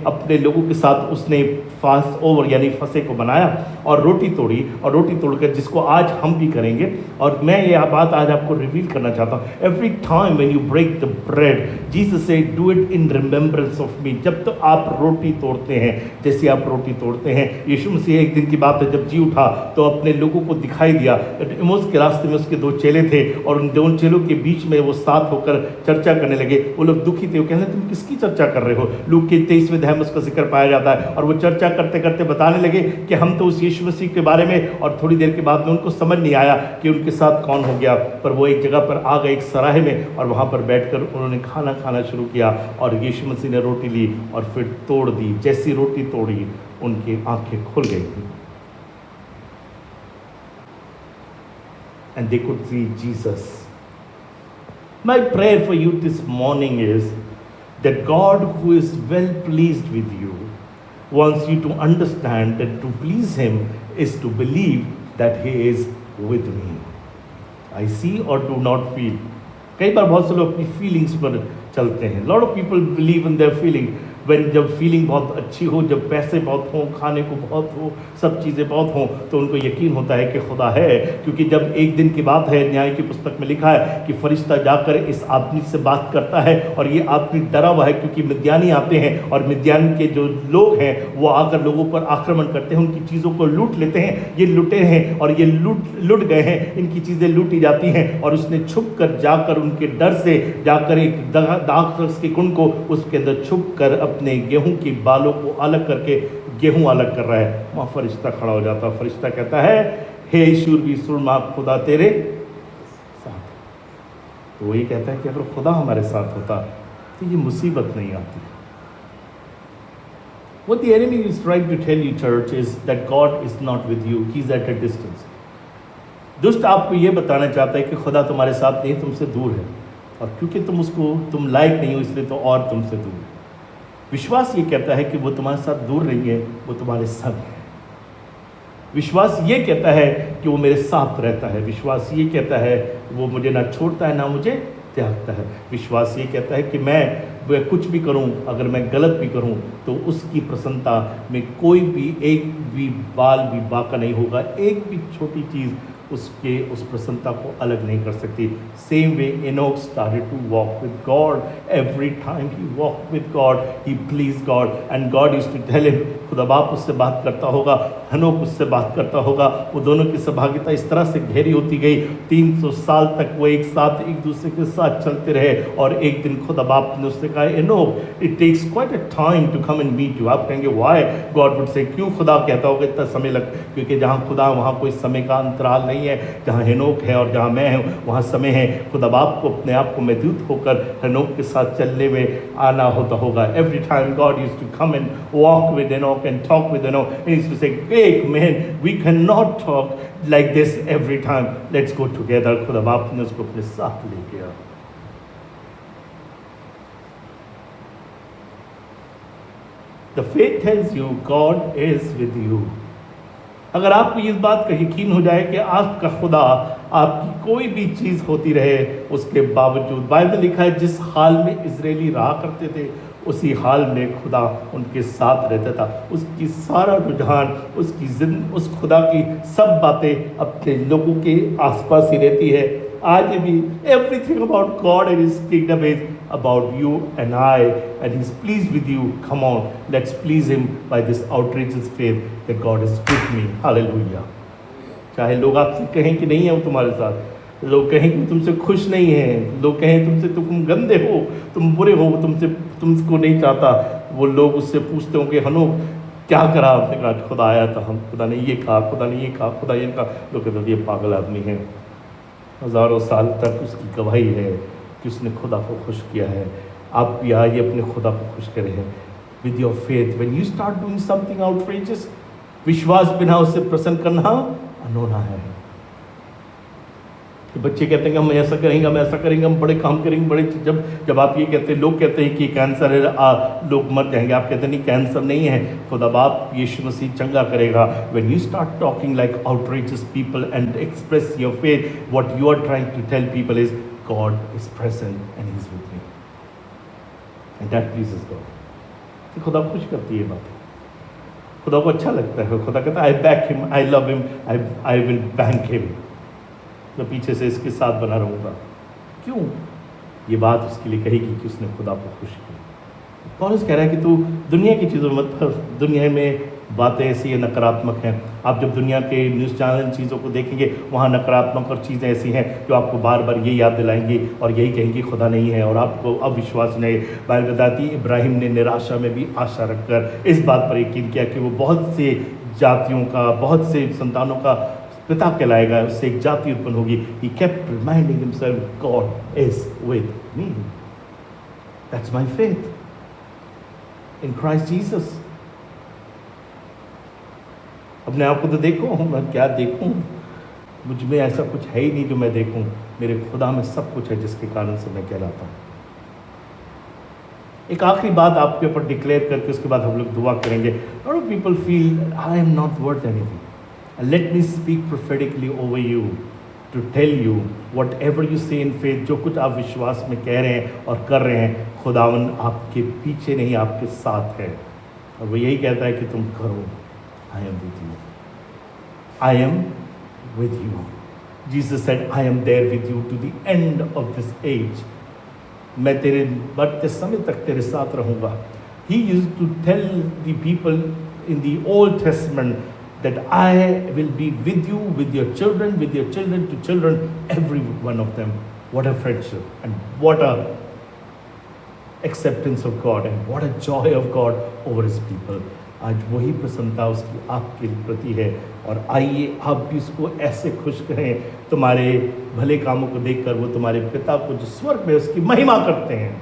अपने लोगों के साथ उसने फास्ट ओवर यानी फसे को बनाया और रोटी तोड़ी, और रोटी तोड़कर जिसको आज हम भी करेंगे। और मैं ये बात आज आपको रिवील करना चाहता हूँ। Every time when you break the bread, Jesus say do it in remembrance of me. जब तो आप रोटी तोड़ते हैं, जैसे आप रोटी तोड़ते हैं, यीशु मसीह एक दिन की बात है जब जी उठा तो अपने लोगों को दिखाई दिया। इम्मौस के रास्ते में उसके 2 चेले थे और उन 2 चेलों के बीच में वो साथ होकर चर्चा करने लगे। वो लोग दुखी थे, वो कहने तुम किसकी चर्चा कर रहे हो? लूक के 23वें अध्याय में उसका जिक्र पाया जाता है। और वो चर्चा करते करते बताने लगे कि हम तो उस यीशु मसीह के बारे में, और थोड़ी देर के बाद में उनको समझ नहीं आया कि उनके साथ कौन हो गया। पर वो एक जगह पर आ गए, एक सराहे में, और वहाँ पर बैठकर उन्होंने खाना खाना शुरू किया और यीशु मसीह ने रोटी ली और फिर तोड़ दी। जैसी रोटी तोड़ी उनकी आंखें खुल गई थी। and they could see Jesus. My prayer for you this morning is that God, who is well pleased with you, wants you to understand that to please Him is to believe that He is with me. I see or do not feel. कई बार बहुत से लोग अपनी feelings पर चलते हैं. Lot of people believe in their feeling. when जब feeling बहुत अच्छी हो, जब पैसे बहुत हों, खाने को बहुत हो, सब चीज़ें बहुत हों, तो उनको यकीन होता है कि खुदा है. क्योंकि जब एक दिन की बात है, न्याय की पुस्तक में लिखा है कि फरिश्ता जाकर इस आदमी से बात करता है और ये आदमी डरा हुआ है क्योंकि मिद्यानी आते हैं और मिद्यान के जो लोग हैं वो आकर लोगों पर आक्रमण करते हैं, उनकी चीज़ों को लूट लेते हैं. ये लुटे हैं और ये लुट गए हैं, इनकी चीज़ें लूटी जाती हैं. और उसने छुप कर जाकर उनके डर से जाकर एक दाखरस के कुंड को उसके अंदर छुप कर अपने गेहूं की बालों को अलग करके गेहूं अलग कर रहा है. वहाँ फरिश्ता खड़ा हो जाता है. फरिश्ता कहता है, हे शूरवीर सुरमा, खुदा तेरे साथ. तो वही कहता है कि अगर खुदा हमारे साथ होता तो ये मुसीबत नहीं आती. What the enemy is trying to tell you, church, is that God is not with you. He is at a distance. दुष्ट आपको ये बताना चाहता है कि खुदा तुम्हारे साथ नहीं, तुमसे दूर है. और क्योंकि तुम लायक नहीं हो, इसलिए तो और तुमसे दूर. विश्वास ये कहता है कि वो तुम्हारे साथ दूर नहीं है, वो तुम्हारे संग है. विश्वास ये कहता है कि वो मेरे साथ रहता है. विश्वास ये कहता है वो मुझे ना छोड़ता है ना मुझे त्यागता है. विश्वास ये कहता है कि मैं कुछ भी करूं, अगर मैं गलत भी करूं तो उसकी प्रसन्नता में कोई भी एक भी बाल भी बाका नहीं होगा. एक भी छोटी चीज़ उस प्रसन्नता को अलग नहीं कर सकती. Same way Enoch started to walk with God. Every time he walked with God, he pleased God, and God used to tell him, खुदा बाप उससे बात करता होगा, हनोक उससे बात करता होगा. वो दोनों की सहभागिता इस तरह से गहरी होती गई. 300 साल तक वो एक साथ एक दूसरे के साथ चलते रहे. और एक दिन खुदा बाप ने उससे कहा, Enoch, it takes quite a time to come and meet you. आप कहेंगे why God would say, क्यों खुदा कहता होगा इतना समय लग? क्योंकि जहाँ खुदा वहाँ कोई समय का अंतराल नहीं है. जहाँ हेनोक है और जहाँ मैं हूँ वहाँ समय है. खुदा बाप को अपने आप को महदूद होकर हेनोक के साथ चलने में आना होगा. Every time God used to come and walk with Enoch and talk with Enoch, and he used to say, hey man, we cannot talk like this every time. Let's go together. खुदा बाप ने उसको अपने साथ ले गया. The faith tells you God is with you. अगर आपको इस बात का यकीन हो जाए कि आपका खुदा आपकी कोई भी चीज़ होती रहे उसके बावजूद, बाइबल में लिखा है जिस हाल में इजरायली रहा करते थे उसी हाल में खुदा उनके साथ रहता था. उसकी सारा रुझान, उस खुदा की सब बातें अपने लोगों के आसपास ही रहती है. आज भी everything about God and His kingdom is about you and I, and He's pleased with you. Come on, let's please Him by this outrageous faith that God is with me. Hallelujah. चाहे लोग आपसे कहें कि नहीं है वो तुम्हारे साथ, लोग कहें कि तुमसे खुश नहीं है, लोग कहें तुमसे तुम गंदे हो, तुम बुरे हो, तुमको नहीं चाहता. वो लोग उससे पूछते होंगे, हनो क्या करा आपने? कहा खुदा आया था, हम खुदा ने ये कहा, खुदा ने ये कहा, खुदा ये कहा. लोग कहते ये पागल आदमी है. हज़ारों साल तक उसकी गवाही है कि उसने खुदा को खुश किया है. आप भी आइए अपने खुदा को खुश करें with your faith. When you start doing something outrageous, विश्वास बिना उससे प्रसन्न करना अनोना है. तो बच्चे कहते हैं कि हम ऐसा करेंगे, हम ऐसा करेंगे, हम बड़े काम करेंगे, बड़े. जब आप ये कहते हैं, लोग कहते हैं कि कैंसर है, लोग मर जाएंगे. आप कहते हैं नहीं, कैंसर नहीं है, खुदा बाप यीशु मसीह चंगा करेगा. When you start talking like outrageous people and express your faith, what you are trying to tell people is God is present and He is with me, and that pleases God. तो खुदा खुश करती है बात, खुदा को अच्छा लगता है. खुदा कहता है I back him, I love him, I will bank him. मैं पीछे से इसके साथ बना रहूँगा. क्यों? ये बात उसके लिए कहेगी कि उसने खुदा को खुश किया. पौलुस कह रहा है कि तू दुनिया की चीज़ों में मत फंस. दुनिया में बातें ऐसी है, नकारात्मक हैं. आप जब दुनिया के न्यूज़ चैनल चीज़ों को देखेंगे वहाँ नकारात्मक और चीज़ें ऐसी हैं जो आपको बार बार ये याद दिलाएंगी और यही कहेंगी खुदा नहीं है और आपको अविश्वास नहीं. बाइबल बताती है इब्राहिम ने निराशा में भी आशा रखकर इस बात पर यकीन किया कि वो बहुत से जातियों का, बहुत से संतानों का पिता कहलाएगा, उससे एक जाति उत्पन्न होगी. He kept reminding himself, God is with me. That's my faith in Christ Jesus. अपने आप को तो देखो, मैं क्या देखूं. मुझ में ऐसा कुछ है ही नहीं जो मैं देखूं, मेरे खुदा में सब कुछ है जिसके कारण से मैं कहलाता हूँ। एक आखिरी बात आपके ऊपर डिक्लेयर करके उसके बाद हम लोग दुआ करेंगे। Lot of people feel I am not worth anything. Let me speak prophetically over you to tell you whatever you say in faith, जो कुछ आप विश्वास में कह रहे हैं और कर रहे हैं, खुदावन आपके पीछे नहीं आपके साथ है, और वो यही कहता है कि तुम करो। I am with you, I am with you. Jesus said, I am there with you to the end of this age. मैं तेरे बढ़ते समय तक तेरे साथ रहूँगा. He used to tell the people in the Old Testament that I will be with you, with your children to children, every one of them. What a friendship and what a acceptance of God and what a joy of God over his people. आज वही प्रसन्नता उसकी आपके प्रति है, और आइए आप भी उसको ऐसे खुश करें, तुम्हारे भले कामों को देखकर वो तुम्हारे पिता को जो स्वर्ग में उसकी महिमा करते हैं।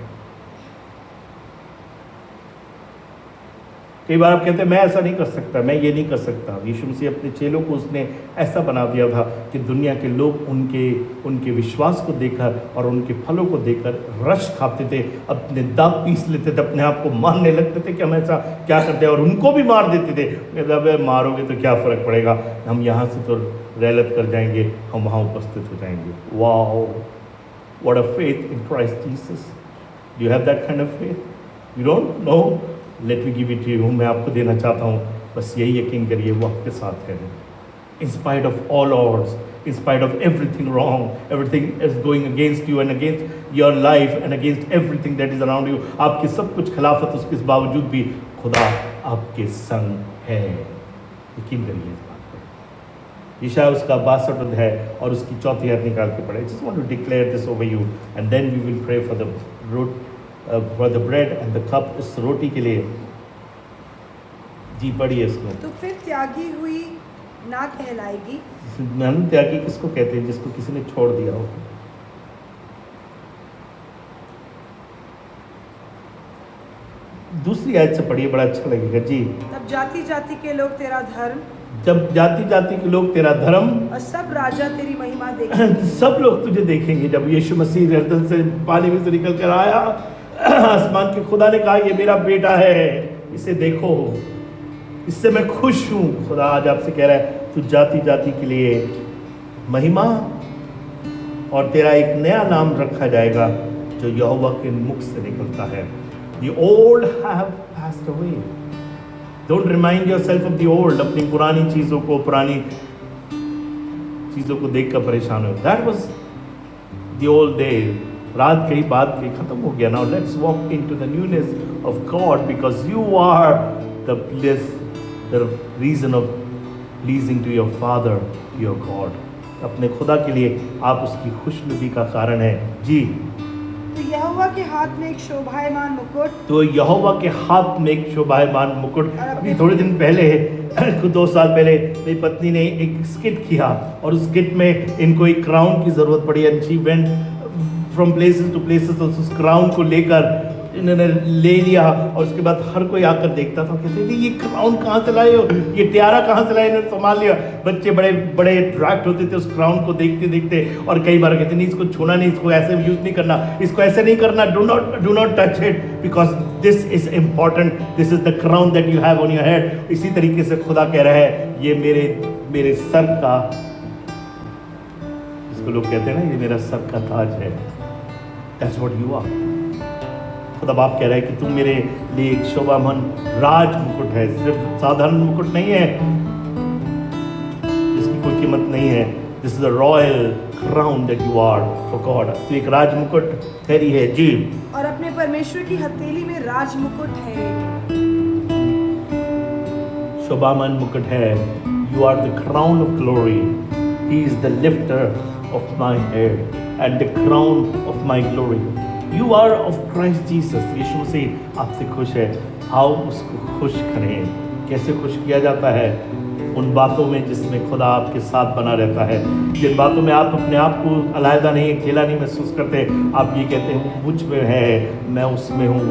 कई बार आप कहते हैं मैं ऐसा नहीं कर सकता, मैं ये नहीं कर सकता। यीशु मसीह अपने चेलों को उसने ऐसा बना दिया था कि दुनिया के लोग उनके विश्वास को देखकर और उनके फलों को देखकर रश खाते थे, अपने दांत पीस लेते थे, अपने आप को मारने लगते थे कि हम ऐसा क्या करते हैं, और उनको भी मार देते थे। मतलब मारोगे तो क्या फ़र्क पड़ेगा, हम यहाँ से तो रैलत कर जाएंगे, हम वहाँ उपस्थित हो जाएंगे। Wow, what a faith in Christ Jesus. Do you have that kind of faith? You don't know, let me give it to you. मैं आपको देना चाहता हूँ, बस यही यकीन करिए वो आपके साथ है। In spite of all odds, in spite of everything wrong, everything is going against you and against your life and against everything that is around you, आपके सब कुछ खिलाफत उसके बावजूद भी खुदा आपके संग है। यकीन करिए इस बात पर। यशायाह उसका 62 अध्याय और उसकी 4 आयत निकाल के पढ़े। Just want to declare this over you and then we will pray for the bread and the cup। इस रोटी के लिए जी पढ़िए इसको। तो फिर त्यागी हुई ना कहलाएगी। मन त्यागी किसको कहते हैं? जिसको किसी ने छोड़ दिया हो। दूसरी आयत से पढ़िए, बड़ा अच्छा लगेगा जी। तब जाति जाति के लोग तेरा धर्म, जब जाति जाति के लोग तेरा धर्म और सब राजा तेरी महिमा देखेंगे। सब लोग तुझे देखेंगे। जब यीशु मसीह गर्दन से पानी में से निकल कर आया, आसमान के खुदा ने कहा ये मेरा बेटा है, इसे देखो, इससे मैं खुश हूँ। खुदा आज आपसे कह रहा है तू जाति जाति के लिए महिमा और तेरा एक नया नाम रखा जाएगा जो यहोवा के मुख से निकलता है। The old have passed away. Don't remind yourself of the old. अपनी पुरानी चीज़ों को, पुरानी चीज़ों को देखकर परेशान हो। That was the old day. रात कही बात कही खत्म हो गया। Now let's walk into the newness of God because you are the reason of pleasing to your Father, your God. अपने खुदा के लिए आप उसकी खुशनुदी का कारण है जी। तो यहोवा के हाथ में एक शोभायमान मुकुट, तो यहोवा के हाथ में एक शोभायमान मुकुट। अभी थोड़े दिन पहले 2 साल पहले मेरी पत्नी ने एक स्किट किया और उस स्किट में इनको एक क्राउन की ज़रूरत पड़ी and she went from places to places. तो उस क्राउन को लेकर इन्होंने ले लिया और उसके बाद हर कोई आकर देखता था, कहते थे ये क्राउन कहाँ से लाए हो, ये तियारा कहाँ से लाए, इन्होंने संभाल लिया। बच्चे बड़े बड़े अट्रैक्ट होते थे उस क्राउन को देखते देखते, और कई बार कहते नहीं इसको छूना नहीं, इसको ऐसे यूज़ नहीं करना, इसको ऐसे नहीं करना, do not touch it because this is important, this is the crown that you have on your head. इसी तरीके से खुदा कह रहा है ये मेरे सर का, इसको लोग कहते हैं ना ये मेरा सर का ताज है। That's what you are. खुदा बाप कह रहा है कि तुम मेरे लिए एक शोभामान राज मुकुट है, सिर्फ साधारण मुकुट नहीं है जिसकी कोई कीमत नहीं है। This is a royal crown that you are for God. तो एक राज मुकुट तेरी है जी, और अपने परमेश्वर की हथेली में राज मुकुट है। शोभामान मुकुट है। You are the crown of glory. He is the lifter of my head and the crown of my glory. You are of Christ Jesus। यीशु मसीह आपसे खुश है। आओ उसको खुश करें। कैसे खुश किया जाता है? उन बातों में जिसमें खुदा आपके साथ बना रहता है, जिन बातों में आप अपने आप को अलहदा नहीं, अकेला नहीं महसूस करते। आप ये कहते हैं मुझ में है, मैं उसमें हूँ।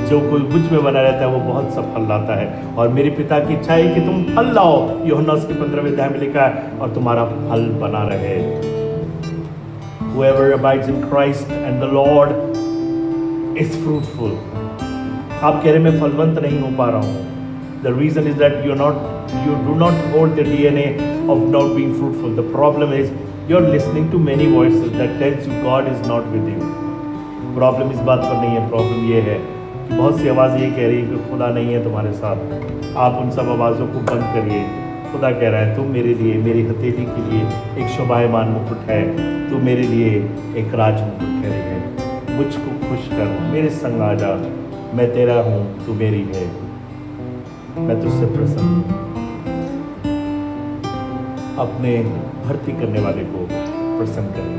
जो कोई मुझ में बना रहता है वो बहुत सा फल लाता है, और मेरे पिता की इच्छा है कि तुम फल लाओ, यूहन्ना उसके 15वें अध्याय में लिखा है, और तुम्हारा फल बना रहे। Whoever abides in Christ and the Lord is fruitful. आप कह रहे मैं फलवंत नहीं हो पा रहा हूँ। The reason is that you do not hold the DNA of not being fruitful. The problem is you're listening to many voices that tells you God is not with you. Problem इस बात पर नहीं है, problem ये है कि बहुत सी आवाज़ ये कह रही है कि खुदा नहीं है तुम्हारे साथ। आप उन सब आवाज़ों को बंद करिए। खुदा कह रहा है तुम मेरे लिए, मेरी हथेली के लिए एक शोभायमान मुकुट है, तू मेरे लिए एक राज मुकुट ठहरेगा। मुझको खुश कर, मेरे संग आ जा, मैं तेरा हूँ, तू मेरी है, मैं तुझसे प्रसन्न हूँ। अपने भर्ती करने वाले को प्रसन्न करें।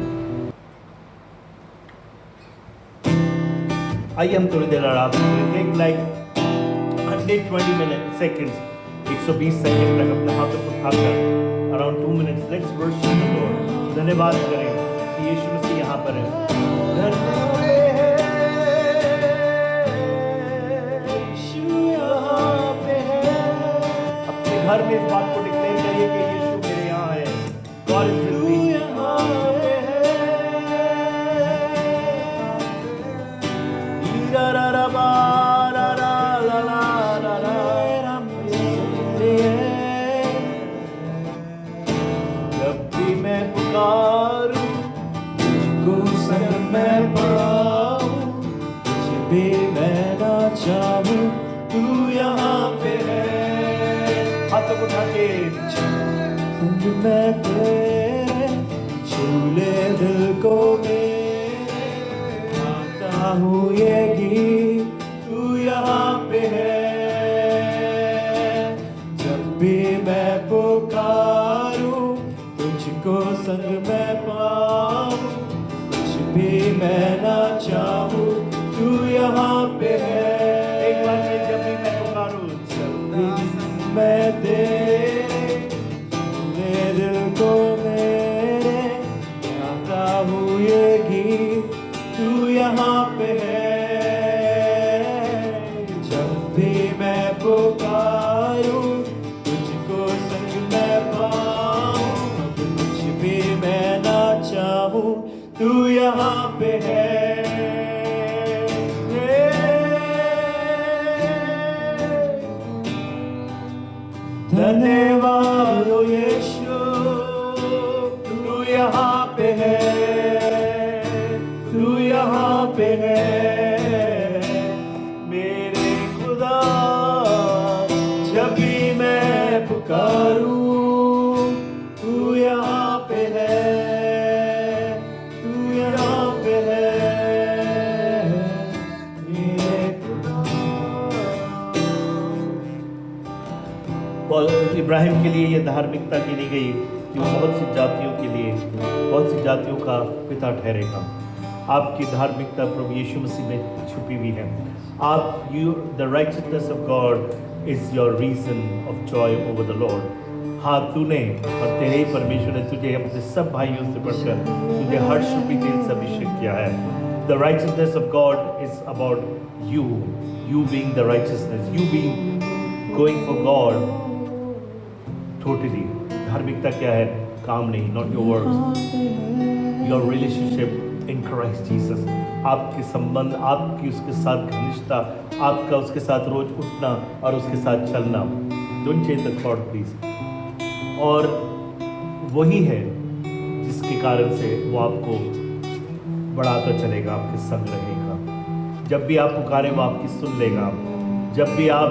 आइए हम थोड़ी देर आराम करें, लाइक 120 सेकेंड्स, 120 सेकेंड तक अपने हाथों को उठाकर around 2 minutes let's worship the Lord. धन्यवाद करें कि यीशु मसीह यहाँ पर है। घर में इस बात को डिक्लेयर करिए कि यीशु मेरे यहाँ है। God is with me. जब भी मैं पुकारूं, तुझको संग मैं पाऊं, तुझ भी मैं ना चाहूं, तू यहाँ पे है। हाथों को उठा के संग मैं तेरे, झूले दिल को मेरे, गाता हूँ ये गीत, तू यहाँ पे है। जब भी मैं पुकारूं, तुझको संग मैं पाऊं, कुछ भी मैं ना चाहूं, तू यहाँ पे है। एक बार फिर, जब भी मैं पुकारूं, जब भी मैं तेरे, मेरे दिल को मेरे, गाता हूँ ये गीत, तू यहाँ पे है। जब भी मैं पुकारूं, तुझको संग मैं पाऊं, कुछ भी मैं ना चाहूं, तू यहाँ पे है। धन्यवाद हो यीशु, तू यहाँ पे है, तू यहाँ पे है मेरे खुदा। जब भी मैं पुकारूं, तू यहाँ पे है, तू यहाँ पे है मेरे खुदा। और इब्राहिम के लिए ये धार्मिकता गिनी गई कि वो बहुत सी जातियों के लिए, बहुत सी जातियों का पिता ठहरेगा। आपकी धार्मिकता प्रभु यीशु मसीह में छुपी हुई है। आप the righteousness of God is your reason of joy over the Lord. हाँ, तूने और तेरे ही परमेश्वर ने तुझे अपने सब भाइयों से बढ़कर तुझे हर्ष रूपी तेल से अभिषेक किया है। The righteousness of God is about you, you being the richness, you being going for God totally. धार्मिकता क्या है? काम नहीं, not your words, your relationship in Christ Jesus. आपके संबंध, आपकी उसके साथ घनिष्ठता, आपका उसके साथ रोज उठना और उसके साथ चलना। Don't change the thought please. और वही है जिसके कारण से वो आपको बढ़ाता चलेगा, आपके संग रहेगा। जब भी आप पुकारें वो आपकी सुन लेगा। जब भी आप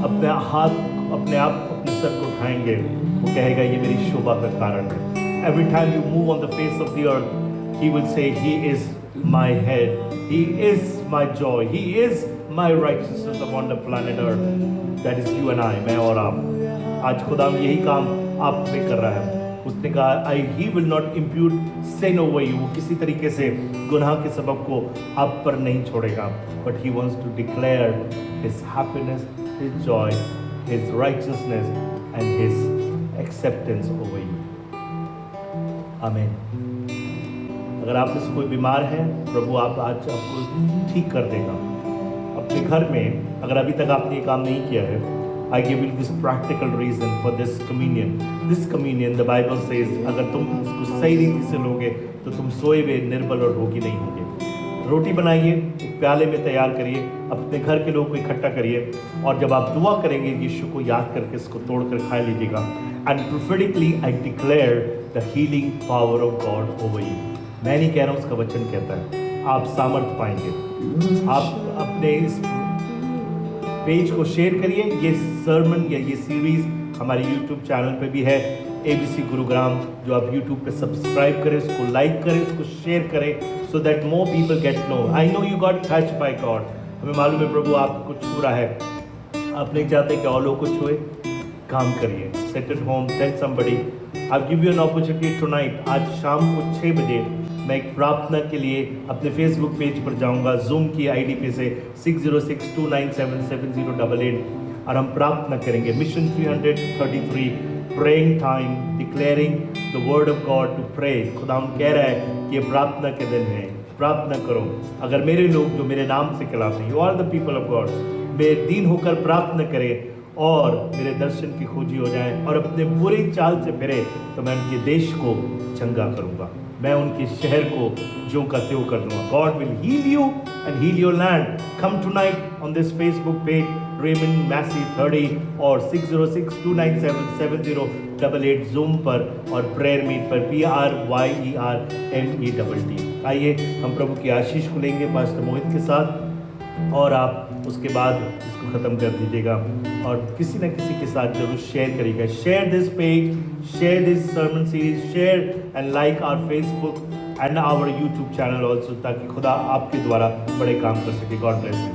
अपने हाथ, अपने आप अपने सर को उठाएंगे, वो कहेगा ये मेरी शोभा का कारण है। Every time you move on the face of the earth, he will say, He is my head, He is my joy, He is my righteousness upon the planet earth. That is you and I, मैं और आप। आज खुदा यही काम आप में कर रहा है। उसने कहा He will not impute sin over you। वो किसी तरीके से गुनाह के सबब को आप पर नहीं छोड़ेगा, but He wants to declare His happiness, His joy, His righteousness and His acceptance over you. आमीन। अगर आप में से कोई बीमार है, प्रभु आप आज आपको ठीक कर देगा। अपने घर में अगर अभी तक आपने ये काम नहीं किया है, I give you this practical reason for this communion. This communion, the Bible says, अगर तुम इसको सही रीति से लोगे तो तुम सोए हुए, निर्बल और रोगी नहीं होगे। रोटी बनाइए, एक प्याले में तैयार करिए, अपने घर के लोगों को इकट्ठा करिए, और जब आप दुआ करेंगे यीशु को याद करके इसको तोड़कर खा लीजिएगा। And prophetically I declare the healing power of God over you. मैं नहीं कह रहा हूँ, उसका वचन कहता है, आप सामर्थ पाएंगे। आप अपने इस पेज को शेयर करिए। ये सर्मन या ये सीरीज हमारे YouTube चैनल पे भी है, ABC गुरुग्राम, जो आप YouTube पे सब्सक्राइब करें, इसको लाइक करें, इसको शेयर करें, so that more people get know. I know you got touched by God. हमें मालूम है प्रभु आपको कुछ छू रहा है। आप नहीं चाहते कि और लोग को छुए, काम करिए। Sit at home, tell somebody. I'll give you an opportunity tonight. आज शाम को 6 बजे मैं एक प्रार्थना के लिए अपने फेसबुक पेज पर जाऊंगा, जूम की आईडी पे से 6062977088, और हम प्रार्थना करेंगे। Mission 333 praying time, declaring the word of God to pray. खुदा कह रहा है कि ये प्रार्थना के दिन है, प्रार्थना करो। अगर मेरे लोग जो मेरे नाम से कहलाते हैं, you are the people of God, बेदीन होकर प्रार्थना करें और मेरे दर्शन की खोजी हो जाए और अपने बुरी चाल से फिरे, तो मैं उनके देश को चंगा करूंगा, मैं उनके शहर को जो का त्यों कर दूंगा। God will heal you and heal your land. Come tonight on this Facebook page, Raymond Massey 30 और 6062977088 जूम पर और प्रेयर मीट पर PRYERMETT। आइए हम प्रभु की आशीष को लेंगे पास्टर मोहित के साथ, और आप उसके बाद इसको ख़त्म कर दीजिएगा और किसी न किसी के साथ जरूर शेयर करिएगा। Share this page, share this sermon series, share and like our Facebook and our YouTube channel also, ताकि खुदा आपके द्वारा बड़े काम कर सके। God bless you.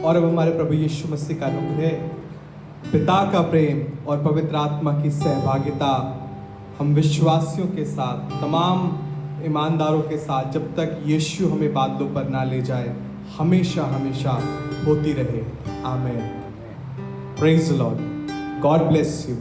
और अब हमारे प्रभु यीशु मसीह का अनुग्रह, पिता का प्रेम और पवित्र आत्मा की सहभागिता हम विश्वासियों के साथ, तमाम ईमानदारों के साथ, जब तक यीशु हमें बादलों पर ना ले जाए, हमेशा हमेशा होती रहे। आमीन। Praise the Lord. God bless you.